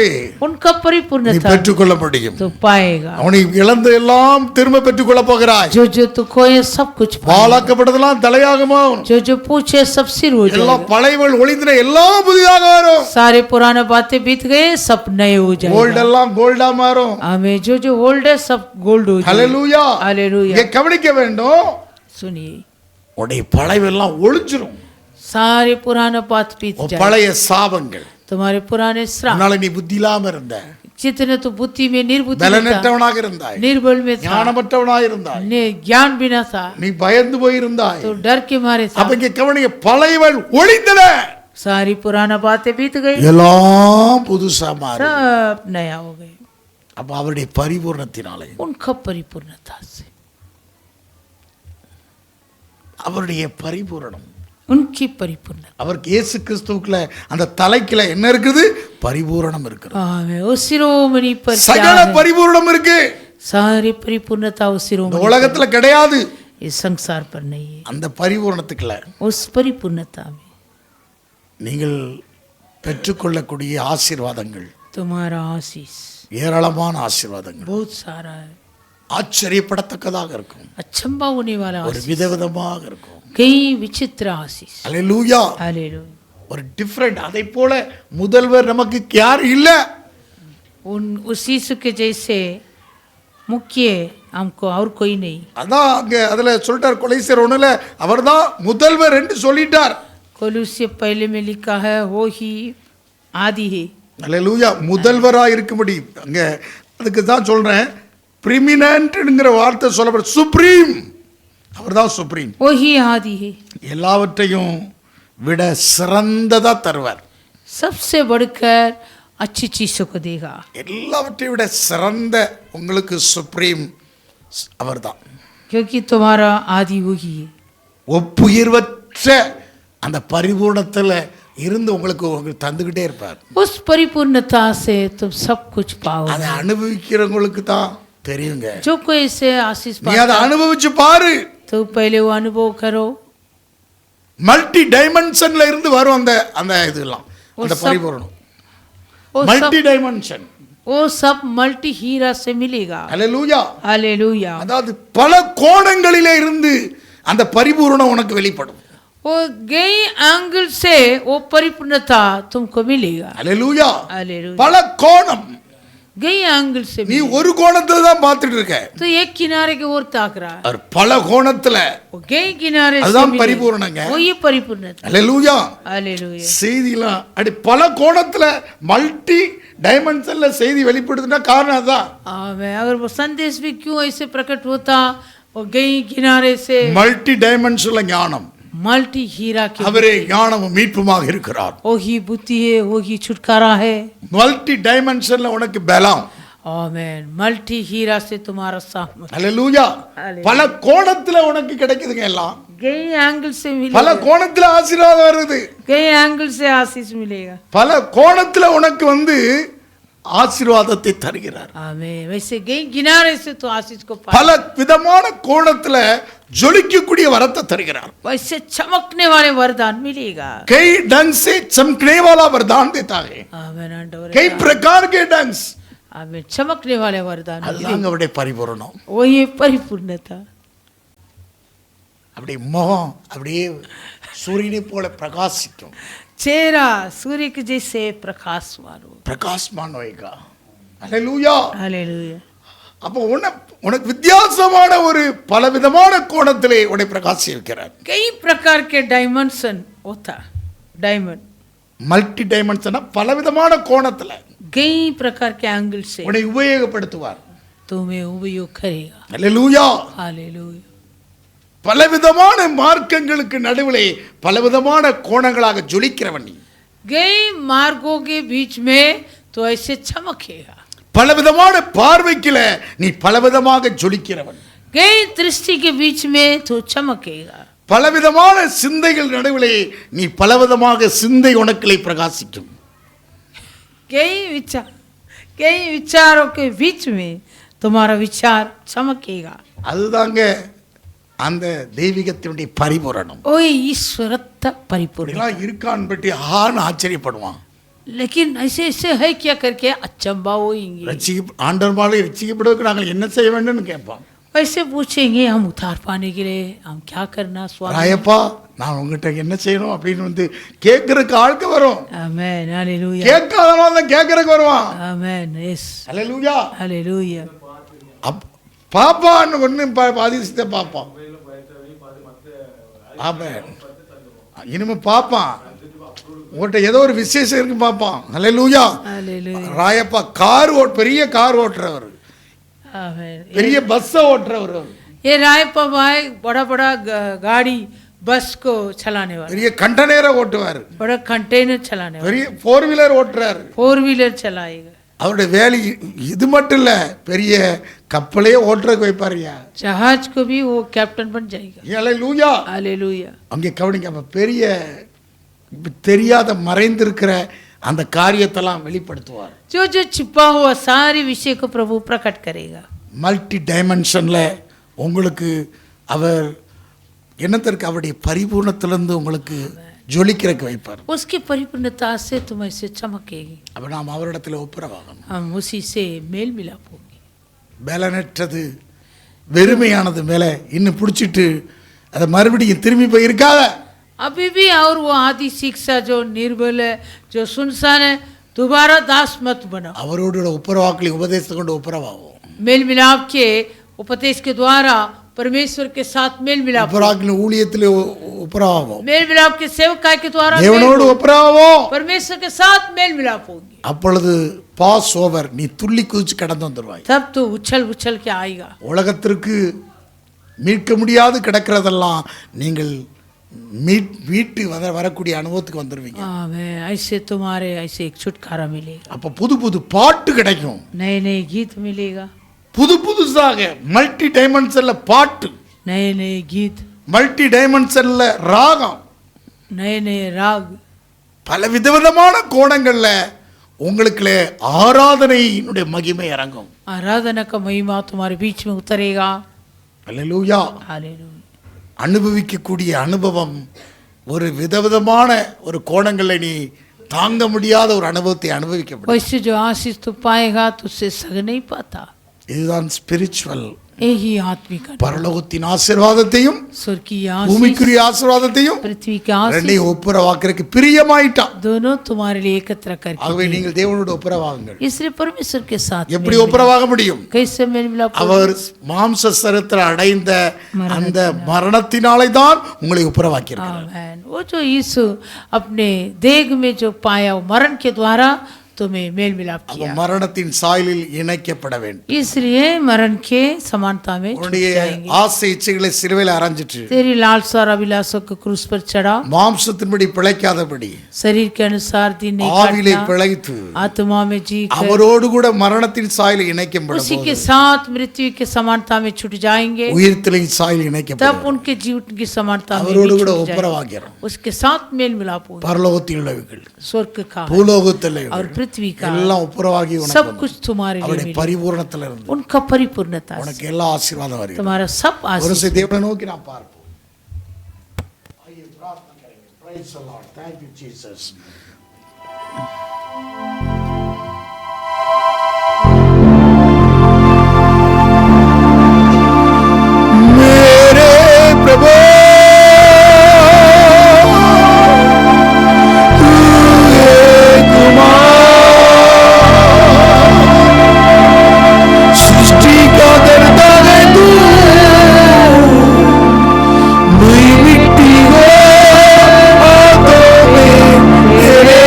उनका நீ परिपूर्णता பெற்றுக்கொள்ள முடியும். तो पाएगा। அவனை இழந்த எல்லாம் திரும்ப பெற்றுக்கொள்ள போகிறாய். जो तू खोए सब कुछ पाएगा। பாழாக்கப்பட்டதெல்லாம் தலையாகுமா, जो पूछे सब सिर हो எல்லாம் जाएगा। பழையவள் ஒளிந்தின எல்லாம் புதிதாக வரும். सारे पुराने बातें बीत गए सब नए हो கோல்ட் जाएगा। எல்லாம் கோல்டா மாறும். हमें जो ओल्ड है सब गोल्ड हो जाएगा। ஹல்லேலூயா. हालेलुया। இங்க கவனிக்க வேண்டும், सुनिए, உடைய பழையவெல்லாம் ஒளிஞ்சிரும். सारे पुराने बात बीत जाएगा। பழைய சாபங்கள், तुम्हारे पुराने श्राप, அதனால நீ புத்தி இல்லாம இருந்த, जितने तो बुद्धि में निर्बुद्धि में था, பலனற்றவனாக இருந்தாய், निर्बल में था, ஞானமற்றவனாக இருந்தாய், ज्ञान बिना था, நீ பயந்து போயிருந்தாய். तो डर के मारे था। அப்ப இங்க கவனிக்க, பழையவள் ஒளிந்தன, सारी पुराना बातें बीत गई, எல்லாம் புதுசா மாறும். सब नया हो गए। அப்ப அவருடைய பரிபூரணத்தினாலே, उनका परिपूर्णता से, அவருடைய பரிபூரணம், उनकी परिपूर्णता, அவருக்கு இயேசு கிறிஸ்துவுக்குள்ள அந்த தலைக்குள்ள என்ன இருக்குது? பரிபூரணம் இருக்குது. आमेन। उस शिरोमणि पर क्या சகல है? பரிபூரணம் இருக்கு. सारी परिपूर्णता उस இந்த शिरोमणि உலகத்துல கிடையாது. इस संसार पर नहीं है। அந்த பரிபூரணத்துக்குள்ள उस परिपूर्णता में நீங்கள் பெற்றுக்கொள்ளக்கூடிய ஆசீர்வாதங்கள் तुम्हारा आशीष ஏராளமான ஆசீர்வாதங்கள், बहुत सारा है, ஆச்சரியப்படத்தக்கதாக இருக்கும், अचंभा होने वाला ஒரு आशीष, விதவிதமாக இருக்கும். कई विचित्र आशीष। அல்லேலூயா. हालेलुया। ஒரு டிஃபரெண்ட். அதை போல முதல்வர் நமக்கு யார் இல்ல. उस यीशु के जैसे मुख्य हमको और कोई नहीं। அதான் அங்க அதுல சொல்லிட்டார், கொலைசியர் 1ல அவர்தான் முதல்வர் என்று சொல்லிட்டார். कोलोसिय पहले में लिखा है वो ही आदि है। அல்லேலூயா. முதல்வராக இருக்க முடியும். அங்க அதுக்கு தான் சொல்றேன், பிரிமினன்ட்ங்கிற வார்த்தை சொல்லப்படும். சுப்ரீம், அவர்தான் சுப்ரீம். वो ही आदि है, எல்லாவற்றையும் விட சிறந்ததா தருவார். सबसे बढ़कर अच्छी चीजों को देगा। எல்லாவற்றையும் விட சிறந்த உங்களுக்கு சுப்ரீம் அவர்தான். क्योंकि तुम्हारा आदि वही है। ஒப்புயர்வற்ற அந்த பரிபூர்ணத்துல இருந்து உங்களுக்கு தந்துகிட்டே இருப்பார். उस परिपूर्णता से तुम सब कुछ पाओगे। அதை அனுபவிக்கிறவங்களுக்கு தான் தெரியுங்க. जो कोई से आशीष நீ அதை पाता அனுபவிச்சு பாரு. तो पहले वो अनुभव करो। மல்டி டைமென்ஷன்ல இருந்து வரும் அந்த அந்த இதெல்லாம், அந்த பரிபூரணம் மல்டி டைமென்ஷன். वो सब मल्टी हीरा से मिलेगा। அல்லேலூயா. हालेलुया। அதாவது பல கோணங்களிலே இருந்து அந்த பரிபூரணம் உனக்கு வெளிப்படும். वो कई एंगल से वो परिपूर्णता तुमको मिलेगा। அல்லேலூயா. हालेलुया। பல கோணம். कई एंगल से நீ मिलेगा। ஒரு கோணத்துல தான் பார்த்துட்டு இருக்க, तो एक किनारे की ओर ताक रहा है, அவர் பல கோணத்துல. वो कई किनारे से அதுதான் मिलेगा। பரிபூரணங்க. वो ये परिपूर्णता। அல்லேலூயா. हालेलुया। செய்திலாம் அப்படி பல கோணத்துல மல்டி டைமென்ஷன்ல செய்தி வெளிப்படுதுன்னா காரணம் அதான். आमेन। अगर वो संदेश भी क्यों ऐसे प्रकट होता, वो कई किनारे से மல்டி டைமென்ஷன்ல ஞானம், मल्टी हीरा के, அவரே ஞானமும் மீட்புமாக இருக்கிறார். वो ही बुद्धि है, वो ही छुटकारा है। மல்டி டைமென்ஷன்ல உனக்கு பலம். आमेन। मल्टी हीरा से तुम्हारा सामर्थ, அல்லேலூயா. பல கோணத்துல உனக்கு கிடைக்குதுங்க எல்லாம். कई एंगल से பல मिलेगा, கோணத்துல ஆசீர்வாதம் வருது. कई एंगल से आशीष मिलेगा। பல கோணத்துல உனக்கு ஆசீர்வாதத்தை தருகிறார். आमेन। वैसे कई किनारे से तो आशीष को பல पाए, விதமான கோணத்துல ஜொலிக்கக்கூடிய வரத்தை தருகிறார். वैसे चमकने वाले वरदान मिलेगा। कई ढंग से चमकने वाला वरदान देता है, आमेन। आंडवर कई प्रकार के ढंग से. आमेन। चमकने वाले वरदान அதுதான் அவருடைய பரிபூரணம். वही परिपूर्णता। அப்படி முகம் அப்படியே சூரியனை போல பிரகாசிக்கும். चेहरा सूर्य के जैसे प्रकाशमान हो। பிரகாசமான வைகா. அல்லேலூயா. हालेलुया। அப்போ உனக்கு வித்தியாசமான ஒரு பலவிதமான கோணத்திலே உன்னை பிரகாசி வைக்கிறார். कई प्रकार के डायमेंशन होता, डायमंड மல்டி டைமென்ஷனா பலவிதமான கோணத்துல कई प्रकार के एंगल से உன்னை உபயோகப்படுத்துவார். तुम्हें उपयोग करेगा। அல்லேலூயா. हालेलुया। பலவிதமான மார்க்கங்களுக்கு நடுவிலே பலவிதமான கோணங்களாக ஜொலிக்கிறவன் நீ. कई मार्गों के बीच में तो ऐसे चमकेगा. பலவிதமான பார்வைக்கில நீ பலவிதமாக ஜொலிக்கிறவன். कई दृष्टि के बीच में तो चमकेगा. பலவிதமான சிந்தைகள் நடுவிலே நீ பலவிதமாக சிந்தை உனக்கிலே பிரகாசிக்கும். कई विचारों के बीच में तुम्हारा विचार चमकेगा. அதுதாங்க அந்த தெய்வீகத்தினுடைய பரிபூரணம். ओए ईश्वरत्व परिपूर्ण இதெல்லாம் இருக்கான்னு பற்றி ஆச்சரியப்படுவான். लेकिन ऐसे ऐसे है क्या करके अचंबा होएंगे. ஆண்டவர் மாலை ரட்சிக்கப்படுவதற்கு நாங்கள் என்ன செய்ய வேண்டும்னு கேட்பான். ऐसे पूछेंगे हम उद्धार पाने के लिए हम क्या करना स्वामी. ராயப்பா நான் உங்ககிட்ட என்ன செய்யணும் அப்படின்னு வந்து கேட்கறதுக்கு ஆட்கள் வரும். Amen hallelujah. கேட்காதவன் தான் கேட்கறதுக்கு வருவான். आमेन यस ஹalleluya. हालेलुया. பாப்பான்னு ஒன்று பாதிச்சத பாப்பான். ஆமென். இனிமே பாப்பான் உங்கள்கிட்ட ஏதோ ஒரு விசேஷம் இருக்கு பாப்பான். ஹalleluya. हालेलुया. ராயப்பா பெரிய கார் ஓட்டுறவர், आमेन. பெரிய பஸ் ஓட்டுறவர், ये रायप्पा भाई बड़ा बड़ा गाड़ी बस को चलाने वाला, பெரிய கண்டெய்னரை ஓட்டுவார், बड़ा कंटेनर चलाने वाला, பெரிய 4 வீலர் ஓட்டுறாரு. 4 व्हीलर चलाएगा. அவருடைய வேலை இது மட்டும் இல்ல, பெரிய கப்பலே ஓட்டுறதுக்கு வைப்பாருயா. जहाज को भी वो कैप्टन बन जाएगा. ஹalleluya. हालेलुया. அங்கே கவனிங்க, அப்ப பெரிய தெரியாத மறைந்திருக்கிற அந்த காரியத்தெல்லாம் வெளிப்படுத்துவார். जो जो छिपा हुआ सारी विषय को प्रभु प्रकट करेगा. மல்டி டைமென்ஷன்ல உங்களுக்கு அவர் என்னத்திற்கு அவருடைய பரிபூர்ணத்திலிருந்து உங்களுக்கு ஜொலிக்கிறதுக்கு வைப்பார். उसकी परिपूर्णता से तुम ऐसे चमकेगी. அப்ப நாம் அவரிடத்தில் ஒப்புரவாகணும். हम उसी से मेल मिलाप होंगे. பலனற்றது வெறுமையானது மேலே இன்னும் பிடிச்சிட்டு அதை மறுபடியும் திரும்பி போய் இருக்காத. अभी भी और वो आदि शिक्षा जो निर्बल है, जो सुनसान है, दोबारा दास मत बनो. அவரோட ஒப்புரவாக்களை உபதேசத்தை கொண்டு ஒப்புரவாகும். मेल मिलाप के उपदेश के द्वारा परमेश्वर के साथ मेल मिलाप. ஒப்புரவாக்கின் ஊழியத்தில் ஒப்புரவாகும். मेल मिलाप के सेवकाई के द्वारा தேவனோடு ஒப்புரவாகும். परमेश्वर के साथ मेल मिलाप होगी. அப்பொழுது பாஸ் ஓவர், நீ துள்ளி குதிச்சு கடந்து வந்துருவாய். तब तो उछल उछल के आएगा. உலகத்திற்கு மீட்க முடியாது கிடக்கிறதெல்லாம் நீங்கள் மீட்டு வரக்கூடிய அனுபவத்துக்கு வந்துருவீங்க. आमेन. ऐसे तुम्हारे ऐसे एक छुटकारा मिलेगा. அப்ப புது புது பாட்டு கிடைக்கும், नए नए गीत मिलेगा. புது புதுசாக மல்டி டைமென்ஷன்ல பாட்டு, नए नए गीत, மல்டி டைமென்ஷன்ல ராகம், नए नए राग, பல விதவிதமான கோணங்கள்ல உங்களுக்குள்ளே ஆராதனையினுடைய மகிமை இறங்கும். आराधना का महिमा तुम्हारे बीच में उतरेगा. அல்லேலூயா. हालेलुया. அனுபவிக்கக்கூடிய அனுபவம் ஒரு விதவிதமான ஒரு கோணங்களை நீ தாங்க முடியாத ஒரு அனுபவத்தை அனுபவிக்க முடியும். वैसे जो आशीष तू पाएगा तुझसे सग नहीं पाता. இதுதான் ஸ்பிரிச்சுவல். यही आत्मिक பரலோகத்தின் ஆசீர்வாதத்தையும் स्वर्ग की आशीष, பூமிக்குரிய ஆசீர்வாதத்தையும் पृथ्वी की आशीष, ரெண்டையும் ஒப்புரவாக்குறதுக்கு பிரியமாயிட்டான். दोनों तुम्हारे लिए एकत्र करके. ஆகவே நீங்கள் தேவனோடு ஒப்புரவாகுங்கள். इसलिए परमेश्वर के साथ எப்படி ஒப்புரவாக முடியும்? कैसे मेल मिलाप? அவர் மாம்ச சரீரத்தில் அடைந்த அந்த மரணத்தினாலே தான் உங்களை ஒப்புரவாக்கியிருக்கிறார். आमेन. वो जो यीशु अपने देह में जो पाया वो मरण के द्वारा तुम्हें मेल मिलाप அப்ப किया. மரணத்தின் சாயலில் இணைக்கப்பட வேண்டும். इसलिए मरण के समानता में छूट உன்னுடைய जाएंगे. ஆசை இச்சைகளை சிலுவையில் அறைஞ்சிட்டு तेरी लालसा और अभिलाषों को क्रूस पर चढ़ा. மாம்சத்தின்படி பிழைக்காதபடி शरीर के अनुसार दिन नहीं ஆவிலை काटना, பிழைத்து आत्मा में जी कर அவரோடு கூட மரணத்தின் சாயலில் இணைக்கப்படும் उसी के साथ मृत्यु के समानता में छूट जाएंगे. உயிர்த்தலின் சாயலில் तब இணைக்கப்படும். उनके जीवन की समानता में அவரோடு भी கூட छूट जाएंगे. ஒப்புரவாகிறோம். उसके साथ मेल मिलाप होगा. பரலோகத்தில் உள்ளவைகள் स्वर्ग का பூலோகத்தில் और पृथ्वी का எல்லாம் ஒப்புரவாகி सब कुछ तुम्हारे लिए அவருடைய मिलेगा. பரிபூரணத்தில் இருந்து उनका परिपूर्णता से உனக்கு எல்லா ஆசீர்வாதம் வருகிறது. तुम्हारा सब ஒரு आशीष. சில தேவனை நோக்கி நான் பார்ப்போம். ஐயே பிரார்த்தனை கரெங்க. Praise the Lord. Thank you Jesus. मेरे प्रभु तू एक सृष्टि का करता है तू, नहीं मिट्टी हो हाथों में तेरे,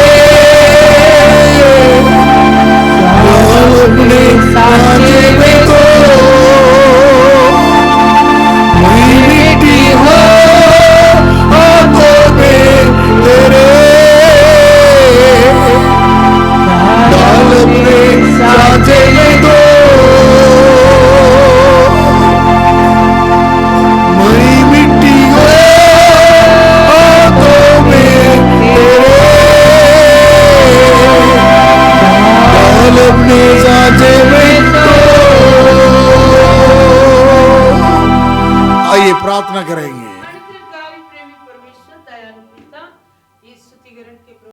பிரார்த்தனை